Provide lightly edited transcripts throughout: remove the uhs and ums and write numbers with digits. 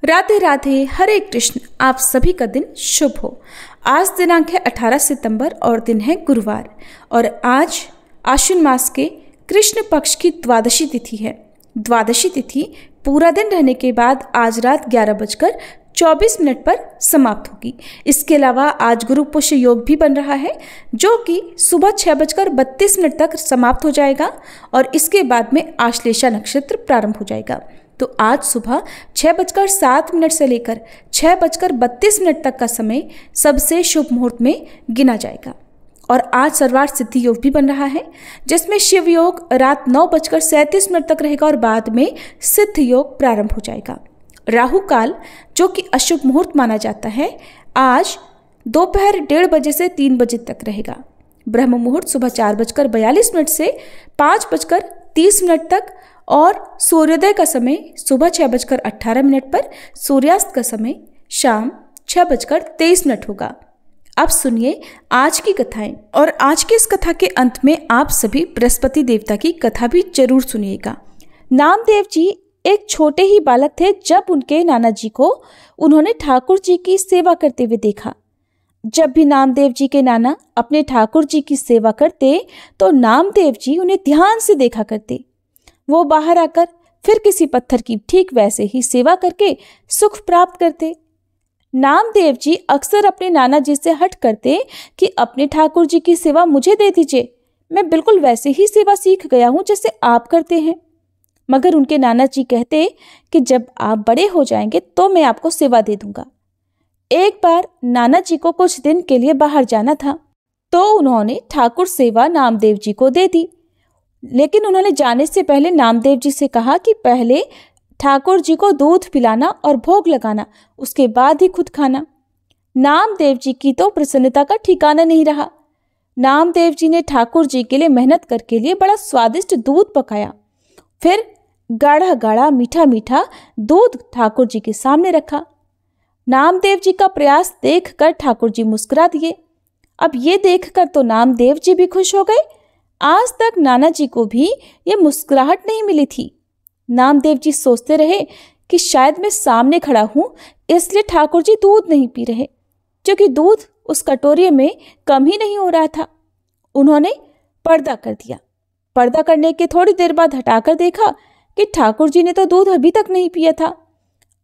राधे राधे, हरे कृष्ण। आप सभी का दिन शुभ हो। आज दिनांक है 18 सितंबर और दिन है गुरुवार और आज आश्विन मास के कृष्ण पक्ष की द्वादशी तिथि है। द्वादशी तिथि पूरा दिन रहने के बाद आज रात 11:24 पर समाप्त होगी। इसके अलावा आज गुरु पुष्य योग भी बन रहा है जो कि सुबह 6:32 तक समाप्त हो जाएगा और इसके बाद में आश्लेषा नक्षत्र प्रारंभ हो जाएगा। तो आज सुबह 6:07 से लेकर 6:32 तक का समय सबसे शुभ मुहूर्त में गिना जाएगा। और आज सर्वार्थ सिद्धि योग भी बन रहा है जिसमें शिव योग रात 9:37 तक रहेगा और बाद में सिद्ध योग प्रारंभ हो जाएगा। राहु काल जो कि अशुभ मुहूर्त माना जाता है आज दोपहर 1:30 बजे से 3 बजे तक रहेगा। ब्रह्म मुहूर्त सुबह 4:42 से 5:30 तक और सूर्योदय का समय सुबह 6:18 पर, सूर्यास्त का समय शाम 6:23 होगा। अब सुनिए आज की कथाएं और आज की इस कथा के अंत में आप सभी बृहस्पति देवता की कथा भी जरूर सुनिएगा। नामदेव जी एक छोटे ही बालक थे जब उनके नाना जी को उन्होंने ठाकुर जी की सेवा करते हुए देखा। जब भी नामदेव जी के नाना अपने ठाकुर जी की सेवा करते तो नामदेव जी उन्हें ध्यान से देखा करते। वो बाहर आकर फिर किसी पत्थर की ठीक वैसे ही सेवा करके सुख प्राप्त करते। नामदेव जी अक्सर अपने नाना जी से हट करते कि अपने ठाकुर जी की सेवा मुझे दे दीजिए, मैं बिल्कुल वैसे ही सेवा सीख गया हूं जैसे आप करते हैं। मगर उनके नाना जी कहते कि जब आप बड़े हो जाएंगे तो मैं आपको सेवा दे दूंगा। एक बार नाना जी को कुछ दिन के लिए बाहर जाना था तो उन्होंने ठाकुर सेवा नामदेव जी को दे दी, लेकिन उन्होंने जाने से पहले नामदेव जी से कहा कि पहले ठाकुर जी को दूध पिलाना और भोग लगाना, उसके बाद ही खुद खाना। नामदेव जी की तो प्रसन्नता का ठिकाना नहीं रहा। नामदेव जी ने ठाकुर जी के लिए मेहनत करके लिए बड़ा स्वादिष्ट दूध पकाया, फिर गाढ़ा गाढ़ा मीठा मीठा दूध ठाकुर जी के सामने रखा। नामदेव जी का प्रयास देखकर ठाकुर जी मुस्कुरा दिए। अब ये देखकर तो नामदेव जी भी खुश हो गए। आज तक नाना जी को भी ये मुस्कुराहट नहीं मिली थी। नामदेव जी सोचते रहे कि शायद मैं सामने खड़ा हूं इसलिए ठाकुर जी दूध नहीं पी रहे, क्योंकि दूध उस कटोरी में कम ही नहीं हो रहा था। उन्होंने पर्दा कर दिया। पर्दा करने के थोड़ी देर बाद हटाकर देखा कि ठाकुर जी ने तो दूध अभी तक नहीं पिया था।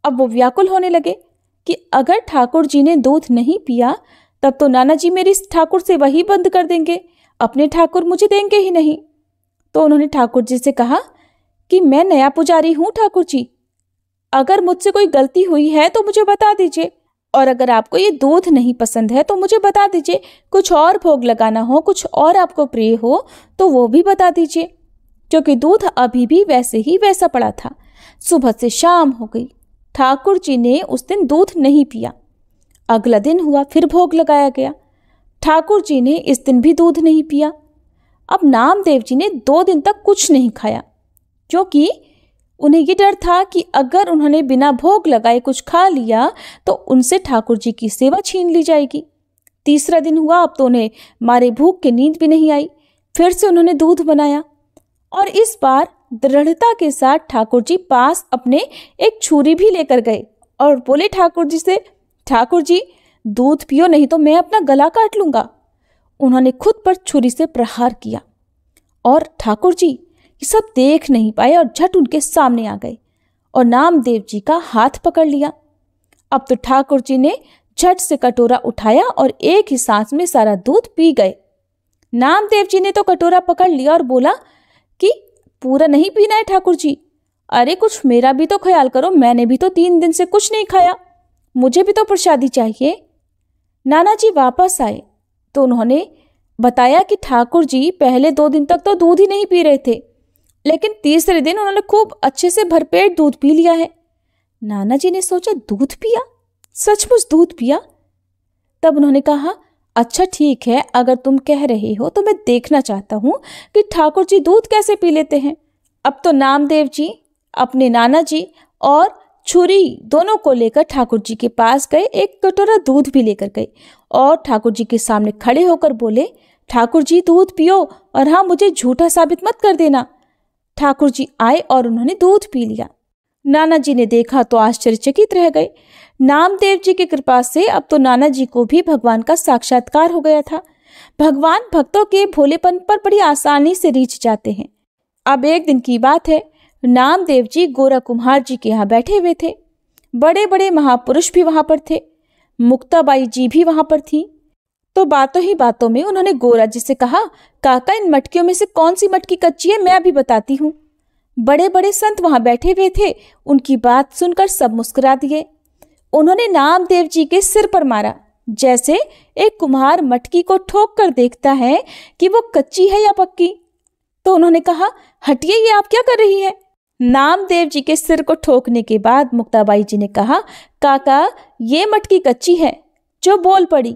अब वो व्याकुल होने लगे कि अगर ठाकुर जी ने दूध नहीं पिया तब तो नाना जी मेरी ठाकुर से वही बंद कर देंगे, अपने ठाकुर मुझे देंगे ही नहीं। तो उन्होंने ठाकुर जी से कहा कि मैं नया पुजारी हूं ठाकुर जी, अगर मुझसे कोई गलती हुई है तो मुझे बता दीजिए, और अगर आपको ये दूध नहीं पसंद है तो मुझे बता दीजिए। कुछ और भोग लगाना हो, कुछ और आपको प्रिय हो तो वो भी बता दीजिए, क्योंकि दूध अभी भी वैसे ही वैसा पड़ा था। सुबह से शाम हो गई, ठाकुर जी ने उस दिन दूध नहीं पिया। अगला दिन हुआ, फिर भोग लगाया गया। ठाकुर जी ने इस दिन भी दूध नहीं पिया। अब नामदेव जी ने 2 दिन तक कुछ नहीं खाया, क्योंकि उन्हें ये डर था कि अगर उन्होंने बिना भोग लगाए कुछ खा लिया तो उनसे ठाकुर जी की सेवा छीन ली जाएगी। तीसरा दिन हुआ, अब तो उन्हें मारे भूख की नींद भी नहीं आई। फिर से उन्होंने दूध बनाया और इस बार दृढ़ता के साथ ठाकुर जी पास अपने एक छुरी भी लेकर गए और बोले ठाकुर जी से, ठाकुर जी दूध पियो नहीं तो मैं अपना गला काट लूंगा। उन्होंने खुद पर छुरी से प्रहार किया और ठाकुर जी ये सब देख नहीं पाए और झट उनके सामने आ गए और नामदेव जी का हाथ पकड़ लिया। अब तो ठाकुर जी ने झट से कटोरा उठाया और एक ही सांस में सारा दूध पी गए। नामदेव जी ने तो कटोरा पकड़ लिया और बोला कि पूरा नहीं पीना है ठाकुर जी, अरे कुछ मेरा भी तो ख्याल करो, मैंने भी तो 3 दिन से कुछ नहीं खाया, मुझे भी तो प्रसादी चाहिए। नाना जी वापस आए तो उन्होंने बताया कि ठाकुर जी पहले 2 दिन तक तो दूध ही नहीं पी रहे थे, लेकिन तीसरे दिन उन्होंने खूब अच्छे से भरपेट दूध पी लिया है। नाना जी ने सोचा दूध पिया, सचमुच दूध पिया। तब उन्होंने कहा अच्छा ठीक है, अगर तुम कह रहे हो तो मैं देखना चाहता हूं कि ठाकुर जी दूध कैसे पी लेते हैं। अब तो नामदेव जी अपने नाना जी और छुरी दोनों को लेकर ठाकुर जी के पास गए, एक कटोरा दूध भी लेकर गए और ठाकुर जी के सामने खड़े होकर बोले, ठाकुर जी दूध पियो और हाँ मुझे झूठा साबित मत कर देना। ठाकुर जी आए और उन्होंने दूध पी लिया। नाना जी ने देखा तो आश्चर्यचकित रह गए। नामदेव जी की कृपा से अब तो नाना जी को भी भगवान का साक्षात्कार हो गया था। भगवान भक्तों के भोलेपन पर बड़ी आसानी से रीझ जाते हैं। अब एक दिन की बात है, नामदेव जी गोरा कुम्हार जी के यहाँ बैठे हुए थे। बड़े बड़े महापुरुष भी वहां पर थे, मुक्ताबाई जी भी वहां पर थी। तो बातों ही बातों में उन्होंने गोरा जी से कहा, काका इन मटकियों में से कौन सी मटकी कच्ची है, मैं अभी बताती हूँ। बड़े बड़े संत वहां बैठे हुए थे, उनकी बात सुनकर सब मुस्कुरा दिए। उन्होंने नामदेव जी के सिर पर मारा, जैसे एक कुम्हार मटकी को ठोक कर देखता है कि वो कच्ची है या पक्की। तो उन्होंने कहा, हटिए, ये आप क्या कर रही है। नामदेव जी के सिर को ठोकने के बाद मुक्ताबाई जी ने कहा, काका ये मटकी कच्ची है, जो बोल पड़ी।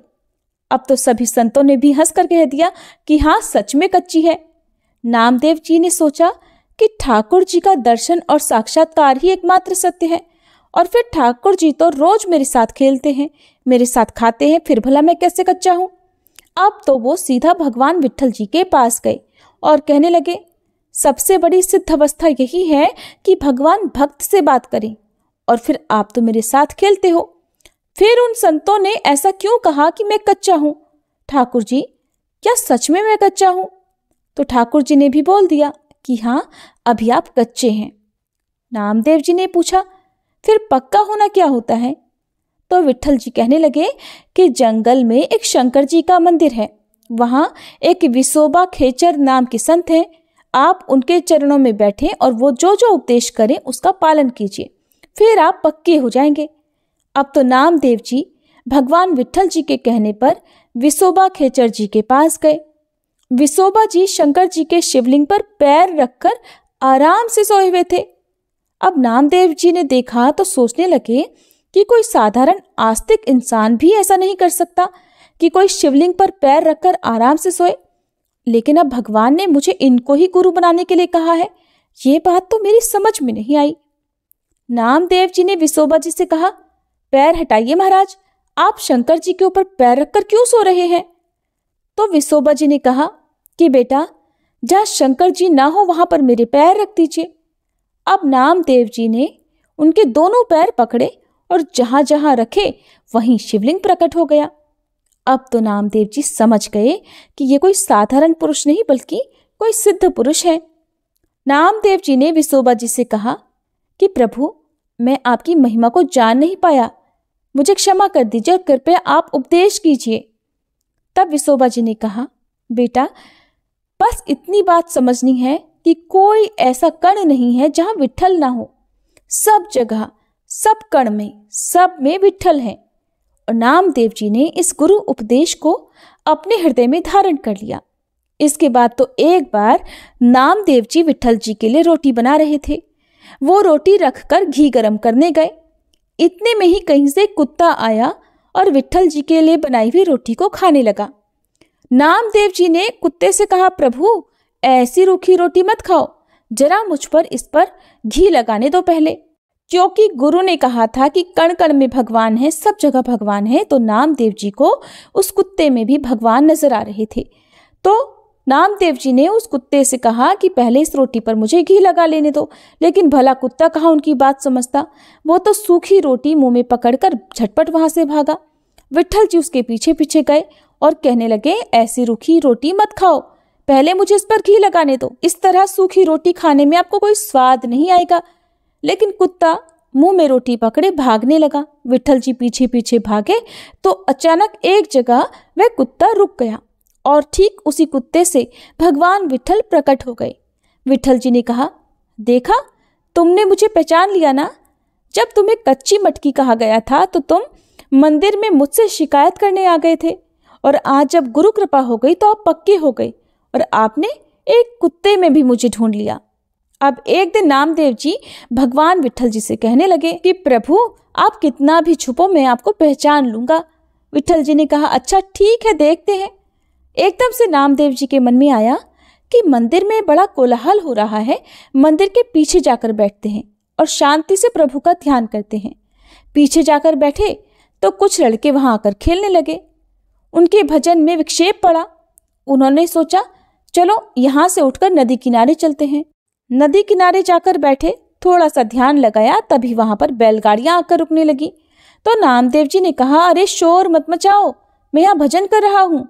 अब तो सभी संतों ने भी हंसकर कह दिया कि हाँ, सच में कच्ची है। नामदेव जी ने सोचा कि ठाकुर जी का दर्शन और साक्षात्कार ही एकमात्र सत्य है, और फिर ठाकुर जी तो रोज मेरे साथ खेलते हैं, मेरे साथ खाते हैं, फिर भला मैं कैसे कच्चा हूं। अब तो वो सीधा भगवान विट्ठल जी के पास गए और कहने लगे, सबसे बड़ी सिद्ध अवस्था यही है कि भगवान भक्त से बात करें, और फिर आप तो मेरे साथ खेलते हो। फिर उन संतों ने ऐसा क्यों कहा कि मैं कच्चा हूं? ठाकुर जी, क्या सच में मैं कच्चा हूं? तो ठाकुर जी ने भी बोल दिया कि हाँ, अभी आप कच्चे हैं। नामदेव जी ने पूछा, फिर पक्का होना क्या होता है? तो विट्ठल जी कहने लगे कि जंगल में एक शंकर जी का मंदिर है, वहां एक विसोबा खेचर नाम के संत हैं। आप उनके चरणों में बैठें और वो जो जो उपदेश करें उसका पालन कीजिए, फिर आप पक्के हो जाएंगे। अब तो नामदेव जी भगवान विट्ठल जी के कहने पर विसोबा खेचर जी के पास गए। विसोबा जी शंकर जी के शिवलिंग पर पैर रखकर आराम से सोए हुए थे। अब नामदेव जी ने देखा तो सोचने लगे कि कोई साधारण आस्तिक इंसान भी ऐसा नहीं कर सकता कि कोई शिवलिंग पर पैर रखकर आराम से सोए। लेकिन अब भगवान ने मुझे इनको ही गुरु बनाने के लिए कहा है, ये बात तो मेरी समझ में नहीं आई। नामदेव जी ने विसोबा जी से कहा, पैर हटाइए महाराज, आप शंकर जी के ऊपर पैर रखकर क्यों सो रहे हैं? तो विसोबा जी ने कहा कि बेटा, जहां शंकर जी ना हो वहां पर मेरे पैर रख दीजिए। अब नामदेव जी ने उनके दोनों पैर पकड़े और जहां जहां रखे वहीं शिवलिंग प्रकट हो गया। अब तो नामदेव जी समझ गए कि ये कोई साधारण पुरुष नहीं बल्कि कोई सिद्ध पुरुष है। नामदेव जी ने विसोबा जी से कहा कि प्रभु, मैं आपकी महिमा को जान नहीं पाया, मुझे क्षमा कर दीजिए और कृपया आप उपदेश कीजिए। तब विसोबा जी ने कहा, बेटा, बस इतनी बात समझनी है कि कोई ऐसा कण नहीं है जहां विट्ठल ना हो। सब जगह, सब कण में, सब में विट्ठल है। और नामदेव जी ने इस गुरु उपदेश को अपने हृदय में धारण कर लिया। इसके बाद तो एक बार नामदेव जी विट्ठल जी के लिए रोटी बना रहे थे। वो रोटी रखकर घी गरम करने गए। इतने में ही कहीं से कुत्ता आया और विट्ठल जी के लिए बनाई हुई रोटी को खाने लगा। नामदेव जी ने कुत्ते से कहा, प्रभु, ऐसी रूखी रोटी मत खाओ, जरा मुझ पर इस पर घी लगाने दो पहले। क्योंकि गुरु ने कहा था कि कण कण में भगवान है, सब जगह भगवान है, तो नामदेव जी को उस कुत्ते में भी भगवान नजर आ रहे थे। तो नामदेव जी ने उस कुत्ते से कहा कि पहले इस रोटी पर मुझे घी लगा लेने दो। लेकिन भला कुत्ता कहाँ उनकी बात समझता, वो तो सूखी रोटी मुंह में पकड़कर झटपट वहां से भागा। विट्ठल जी उसके पीछे पीछे गए और कहने लगे, ऐसी रूखी रोटी मत खाओ, पहले मुझे इस पर घी लगाने दो। इस तरह सूखी रोटी खाने में आपको कोई स्वाद नहीं आएगा। लेकिन कुत्ता मुंह में रोटी पकड़े भागने लगा। विट्ठल जी पीछे पीछे भागे तो अचानक एक जगह वह कुत्ता रुक गया और ठीक उसी कुत्ते से भगवान विट्ठल प्रकट हो गए। विट्ठल जी ने कहा, देखा, तुमने मुझे पहचान लिया ना। जब तुम्हें कच्ची मटकी कहा गया था तो तुम मंदिर में मुझसे शिकायत करने आ गए थे, और आज जब गुरु कृपा हो गई तो आप पक्के हो गए और आपने एक कुत्ते में भी मुझे ढूंढ लिया। अब एक दिन नामदेव जी भगवान विट्ठल जी से कहने लगे कि प्रभु, आप कितना भी छुपो, मैं आपको पहचान लूंगा। विट्ठल जी ने कहा, अच्छा ठीक है, देखते हैं। एकदम से नामदेव जी के मन में आया कि मंदिर में बड़ा कोलाहल हो रहा है, मंदिर के पीछे जाकर बैठते हैं और शांति से प्रभु का ध्यान करते हैं। पीछे जाकर बैठे तो कुछ लड़के वहां आकर खेलने लगे। उनके भजन में विक्षेप पड़ा। उन्होंने सोचा, चलो यहां से उठकर नदी किनारे चलते हैं। नदी किनारे जाकर बैठे थोड़ा सा ध्यान लगाया, तभी वहां पर बैलगाड़ियां आकर रुकने लगी। तो नामदेव जी ने कहा, अरे शोर मत मचाओ, मैं यहाँ भजन कर रहा हूँ।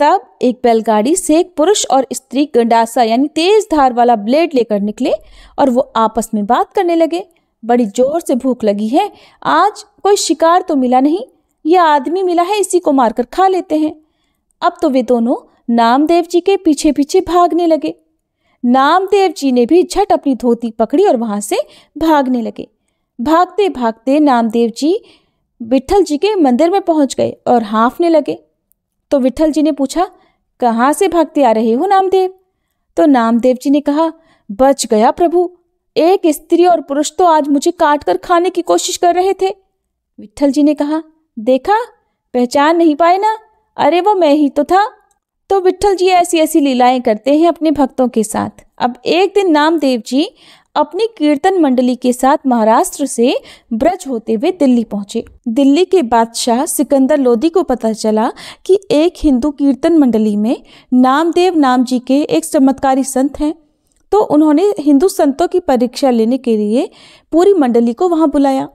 तब एक बैलगाड़ी से एक पुरुष और स्त्री गंडासा यानी तेज धार वाला ब्लेड लेकर निकले और वो आपस में बात करने लगे। बड़ी जोर से भूख लगी है, आज कोई शिकार तो मिला नहीं, यह आदमी मिला है, इसी को मारकर खा लेते हैं। अब तो वे दोनों नामदेव जी के पीछे पीछे भागने लगे। नामदेव जी ने भी झट अपनी धोती पकड़ी और वहां से भागने लगे। भागते भागते नामदेव जी विट्ठल जी के मंदिर में पहुंच गए और हाँफने लगे। तो विट्ठल जी ने पूछा, कहाँ से भागते आ रहे हो नामदेव? तो नामदेव जी ने कहा, बच गया प्रभु, एक स्त्री और पुरुष तो आज मुझे काट कर खाने की कोशिश कर रहे थे। विट्ठल जी ने कहा, देखा, पहचान नहीं पाए ना, अरे वो मैं ही तो था। तो विट्ठल जी ऐसी ऐसी लीलाएं करते हैं अपने भक्तों के साथ। अब एक दिन नामदेव जी अपनी कीर्तन मंडली के साथ महाराष्ट्र से ब्रज होते हुए दिल्ली पहुंचे। दिल्ली के बादशाह सिकंदर लोदी को पता चला कि एक हिंदू कीर्तन मंडली में नामदेव नाम जी के एक चमत्कारी संत हैं। तो उन्होंने हिंदू संतों की परीक्षा लेने के लिए पूरी मंडली को वहां बुलाया।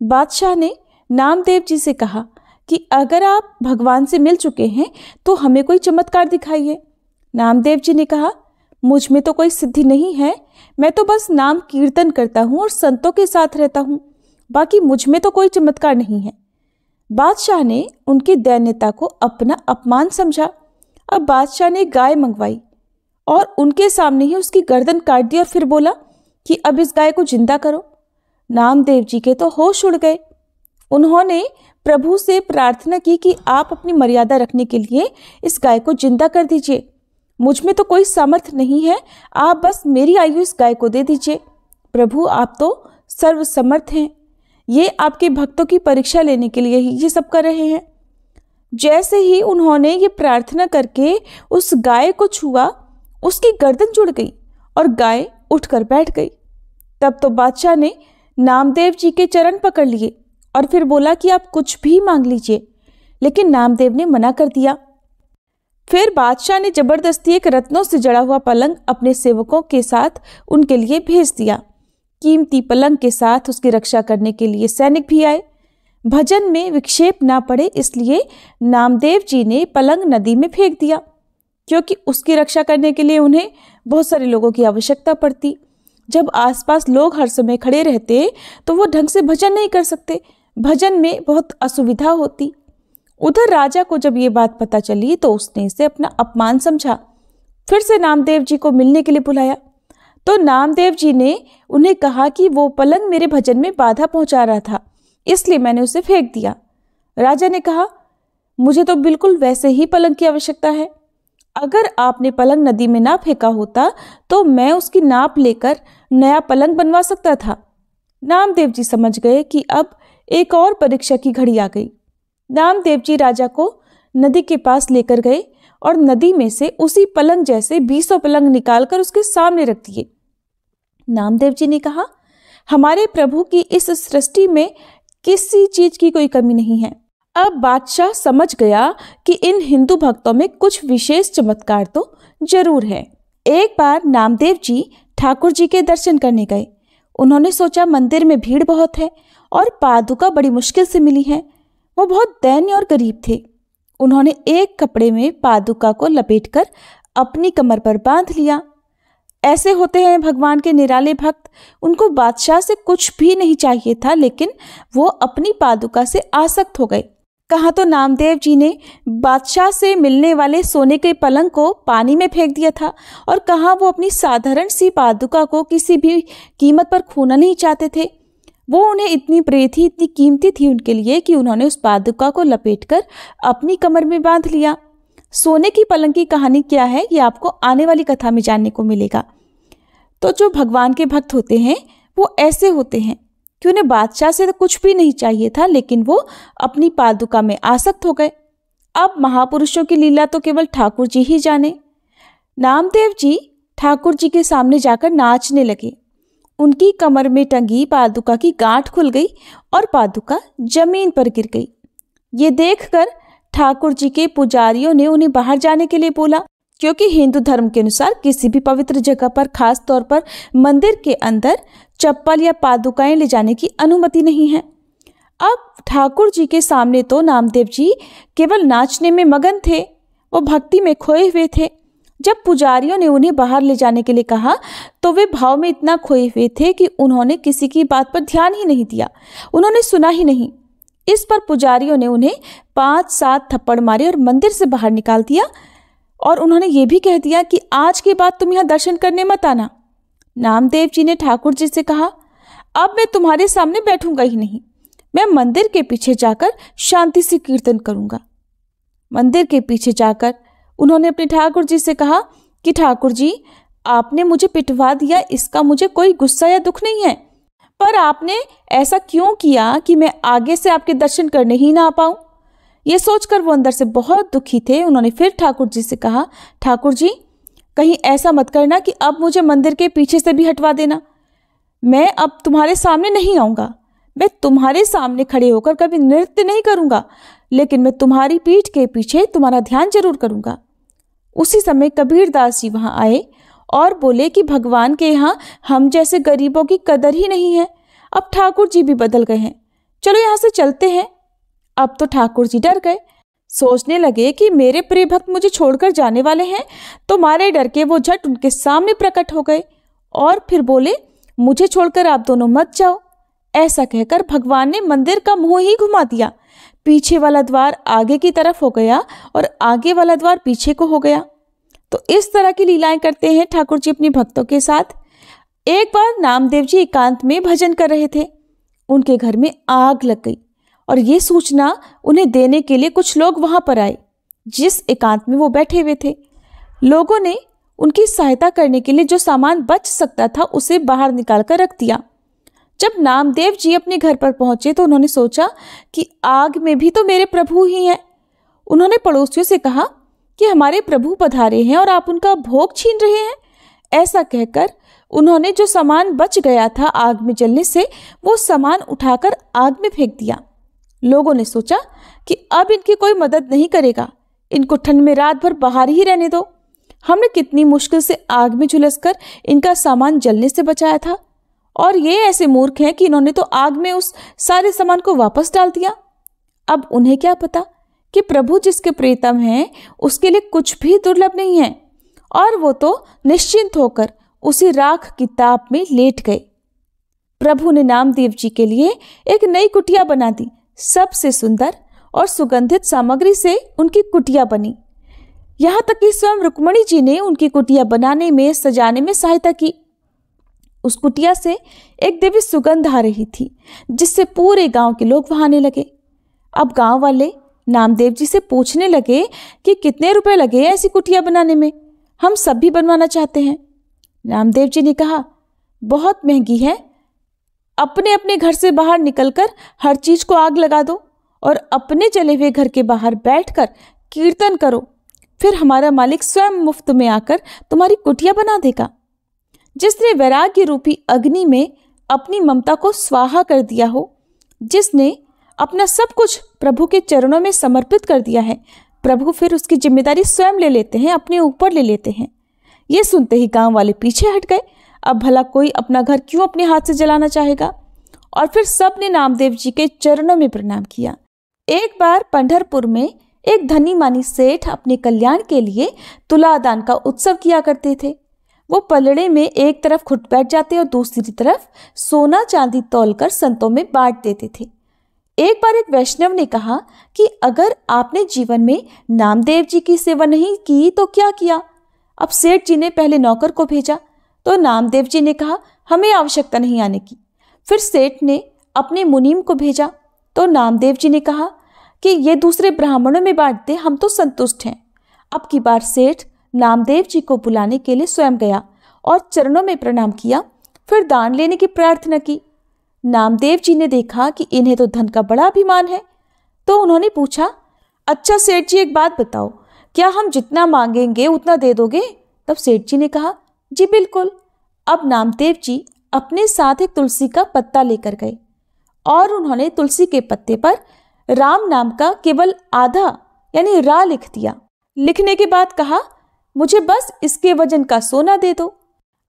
बादशाह ने नामदेव जी से कहा कि अगर आप भगवान से मिल चुके हैं तो हमें कोई चमत्कार दिखाइए। नामदेव जी ने कहा, मुझ में तो कोई सिद्धि नहीं है, मैं तो बस नाम कीर्तन करता हूँ और संतों के साथ रहता हूँ, बाकी मुझ में तो कोई चमत्कार नहीं है। बादशाह ने उनकी दैन्यता को अपना अपमान समझा। अब बादशाह ने गाय मंगवाई और उनके सामने ही उसकी गर्दन काट दी और फिर बोला कि अब इस गाय को जिंदा करो। नामदेव जी के तो होश उड़ गए। उन्होंने प्रभु से प्रार्थना की कि आप अपनी मर्यादा रखने के लिए इस गाय को जिंदा कर दीजिए, मुझ में तो कोई सामर्थ्य नहीं है, आप बस मेरी आयु इस गाय को दे दीजिए। प्रभु आप तो सर्वसमर्थ हैं, ये आपके भक्तों की परीक्षा लेने के लिए ही ये सब कर रहे हैं। जैसे ही उन्होंने ये प्रार्थना करके उस गाय को छुआ, उसकी गर्दन जुड़ गई और गाय उठकर बैठ गई। तब तो बादशाह ने नामदेव जी के चरण पकड़ लिए और फिर बोला कि आप कुछ भी मांग लीजिए, लेकिन नामदेव ने मना कर दिया। फिर बादशाह ने जबरदस्ती एक रत्नों से जड़ा हुआ पलंग अपने सेवकों के साथ उनके लिए भेज दिया। कीमती पलंग के साथ उसकी रक्षा करने के लिए सैनिक भी आए। भजन में विक्षेप ना पड़े इसलिए नामदेव जी ने पलंग नदी में फेंक दिया, क्योंकि उसकी रक्षा करने के लिए उन्हें बहुत सारे लोगों की आवश्यकता पड़ती। जब आसपास लोग हर समय खड़े रहते तो वो ढंग से भजन नहीं कर सकते, भजन में बहुत असुविधा होती। उधर राजा को जब ये बात पता चली तो उसने इसे अपना अपमान समझा। फिर से नामदेव जी को मिलने के लिए बुलाया। तो नामदेव जी ने उन्हें कहा कि वो पलंग मेरे भजन में बाधा पहुंचा रहा था, इसलिए मैंने उसे फेंक दिया। राजा ने कहा, मुझे तो बिल्कुल वैसे ही पलंग की आवश्यकता है। अगर आपने पलंग नदी में ना फेंका होता तो मैं उसकी नाप लेकर नया पलंग बनवा सकता था। नामदेव जी समझ गए कि अब एक और परीक्षा की घड़ी आ गई। नामदेव जी राजा को नदी के पास लेकर गए और नदी में से उसी पलंग जैसे 20 पलंग निकालकर उसके सामने रख दिए। नामदेव जी ने कहा, हमारे प्रभु की इस सृष्टि में किसी चीज की कोई कमी नहीं है। अब बादशाह समझ गया कि इन हिंदू भक्तों में कुछ विशेष चमत्कार तो जरूर है। एक बार नामदेव जी ठाकुर जी के दर्शन करने गए। उन्होंने सोचा मंदिर में भीड़ बहुत है और पादुका बड़ी मुश्किल से मिली है। वो बहुत दैन्य और गरीब थे। उन्होंने एक कपड़े में पादुका को लपेटकर अपनी कमर पर बांध लिया। ऐसे होते हैं भगवान के निराले भक्त, उनको बादशाह से कुछ भी नहीं चाहिए था, लेकिन वो अपनी पादुका से आसक्त हो गए। कहाँ तो नामदेव जी ने बादशाह से मिलने वाले सोने के पलंग को पानी में फेंक दिया था और कहाँ वो अपनी साधारण सी पादुका को किसी भी कीमत पर खोना नहीं चाहते थे। वो उन्हें इतनी प्रिय थी, इतनी कीमती थी उनके लिए कि उन्होंने उस पादुका को लपेटकर अपनी कमर में बांध लिया। सोने की पलंग की कहानी क्या है ये आपको आने वाली कथा में जानने को मिलेगा। तो जो भगवान के भक्त होते हैं वो ऐसे होते हैं कि उन्हें बादशाह से तो कुछ भी नहीं चाहिए था, लेकिन वो अपनी पादुका में आसक्त हो गए। अब महापुरुषों की लीला तो केवल ठाकुर जी ही जाने। नामदेव जी ठाकुर जी के सामने जाकर नाचने लगे। उनकी कमर में टंगी पादुका की गांठ खुल गई और पादुका जमीन पर गिर गई। ये देखकर ठाकुर जी के पुजारियों ने उन्हें बाहर जाने के लिए बोला, क्योंकि हिंदू धर्म के अनुसार किसी भी पवित्र जगह पर, खास तौर पर मंदिर के अंदर चप्पल या पादुकाएं ले जाने की अनुमति नहीं है। अब ठाकुर जी के सामने तो नामदेव जी केवल नाचने में मगन थे, वो भक्ति में खोए हुए थे। जब पुजारियों ने उन्हें बाहर ले जाने के लिए कहा तो वे भाव में इतना खोए हुए थे कि उन्होंने किसी की बात पर ध्यान ही नहीं दिया, उन्होंने सुना ही नहीं। इस पर पुजारियों ने उन्हें 5-7 थप्पड़ मारे और मंदिर से बाहर निकाल दिया और उन्होंने ये भी कह दिया कि आज के बाद तुम यहाँ दर्शन करने मत आना। नामदेव जी ने ठाकुर जी से कहा, अब मैं तुम्हारे सामने बैठूंगा ही नहीं, मैं मंदिर के पीछे जाकर शांति से कीर्तन करूंगा। मंदिर के पीछे जाकर उन्होंने अपने ठाकुर जी से कहा कि ठाकुर जी, आपने मुझे पिटवा दिया, इसका मुझे कोई गुस्सा या दुख नहीं है, पर आपने ऐसा क्यों किया कि मैं आगे से आपके दर्शन करने ही ना आ पाऊं। ये सोचकर वो अंदर से बहुत दुखी थे। उन्होंने फिर ठाकुर जी से कहा, ठाकुर जी, कहीं ऐसा मत करना कि अब मुझे मंदिर के पीछे से भी हटवा देना। मैं अब तुम्हारे सामने नहीं आऊँगा, मैं तुम्हारे सामने खड़े होकर कभी नृत्य नहीं करूँगा, लेकिन मैं तुम्हारी पीठ के पीछे तुम्हारा ध्यान जरूर करूँगा। उसी समय कबीरदास जी वहाँ आए और बोले कि भगवान के यहाँ हम जैसे गरीबों की कदर ही नहीं है। अब ठाकुर जी भी बदल गए हैं, चलो यहाँ से चलते हैं। अब तो ठाकुर जी डर गए, सोचने लगे कि मेरे प्रिय भक्त मुझे छोड़कर जाने वाले हैं, तो मारे डर के वो झट उनके सामने प्रकट हो गए और फिर बोले, मुझे छोड़कर आप दोनों मत जाओ। ऐसा कहकर भगवान ने मंदिर का मुंह ही घुमा दिया। पीछे वाला द्वार आगे की तरफ हो गया और आगे वाला द्वार पीछे को हो गया। तो इस तरह की लीलाएं करते हैं ठाकुर जी अपने भक्तों के साथ। एक बार नामदेव जी एकांत में भजन कर रहे थे, उनके घर में आग लग गई और ये सूचना उन्हें देने के लिए कुछ लोग वहां पर आए जिस एकांत में वो बैठे हुए थे। लोगों ने उनकी सहायता करने के लिए जो सामान बच सकता था उसे बाहर निकाल कर रख दिया। जब नामदेव जी अपने घर पर पहुंचे तो उन्होंने सोचा कि आग में भी तो मेरे प्रभु ही हैं। उन्होंने पड़ोसियों से कहा कि हमारे प्रभु पधारे हैं और आप उनका भोग छीन रहे हैं। ऐसा कहकर उन्होंने जो सामान बच गया था आग में जलने से, वो सामान उठाकर आग में फेंक दिया। लोगों ने सोचा कि अब इनकी कोई मदद नहीं करेगा, इनको ठंड में रात भर बाहर ही रहने दो। हमने कितनी मुश्किल से आग में झुलसकर इनका सामान जलने से बचाया था, और ये ऐसे मूर्ख हैं कि इन्होंने तो आग में उस सारे सामान को वापस डाल दिया। अब उन्हें क्या पता कि प्रभु जिसके प्रीतम हैं उसके लिए कुछ भी दुर्लभ नहीं है, और वो तो निश्चिंत होकर उसी राख की ताप में लेट गए। प्रभु ने नामदेव जी के लिए एक नई कुटिया बना दी। सबसे सुंदर और सुगंधित सामग्री से उनकी कुटिया बनी। यहाँ तक कि स्वयं रुक्मणी जी ने उनकी कुटिया बनाने में, सजाने में सहायता की। उस कुटिया से एक दिव्य सुगंध आ रही थी जिससे पूरे गांव के लोग वहां आने लगे। अब गांव वाले नामदेव जी से पूछने लगे कि कितने रुपए लगे ऐसी कुटिया बनाने में, हम सब भी बनवाना चाहते हैं। नामदेव जी ने कहा, बहुत महंगी है, अपने अपने घर से बाहर निकलकर हर चीज को आग लगा दो और अपने जले हुए घर के बाहर बैठकर कीर्तन करो, फिर हमारा मालिक स्वयं मुफ्त में आकर तुम्हारी कुटिया बना देगा। जिसने वैराग्य रूपी अग्नि में अपनी ममता को स्वाहा कर दिया हो, जिसने अपना सब कुछ प्रभु के चरणों में समर्पित कर दिया है, प्रभु फिर उसकी जिम्मेदारी स्वयं ले लेते हैं, अपने ऊपर ले लेते हैं। ये सुनते ही गांव वाले पीछे हट गए। अब भला कोई अपना घर क्यों अपने हाथ से जलाना चाहेगा। और फिर सब ने नामदेव जी के चरणों में प्रणाम किया। एक बार पंढरपुर में एक धनी मानी सेठ अपने कल्याण के लिए तुलादान का उत्सव किया करते थे। वो पलड़े में एक तरफ खुट बैठ जाते और दूसरी तरफ सोना चांदी तौलकर संतों में बांट देते थे। एक बार एक वैष्णव ने कहा कि अगर आपने जीवन में नामदेव जी की सेवा नहीं की तो क्या किया। अब सेठ जी ने पहले नौकर को भेजा तो नामदेव जी ने कहा, हमें आवश्यकता नहीं आने की। फिर सेठ ने अपने मुनीम को भेजा तो नामदेव जी ने कहा कि ये दूसरे ब्राह्मणों में बांट दे, हम तो संतुष्ट हैं। अब की बार सेठ नामदेव जी को बुलाने के लिए स्वयं गया और चरणों में प्रणाम किया, फिर दान लेने की प्रार्थना की। नामदेव जी ने देखा कि इन्हें तो धन का बड़ा अभिमान है, तो उन्होंने पूछा, अच्छा सेठ जी, एक बात बताओ, क्या हम जितना मांगेंगे उतना दे दोगे? तब सेठ जी ने कहा, जी बिल्कुल। अब नामदेव जी अपने साथ एक तुलसी का पत्ता लेकर गए और उन्होंने तुलसी के पत्ते पर राम नाम का केवल आधा यानी रा लिख दिया। लिखने के बाद कहा, मुझे बस इसके वजन का सोना दे दो।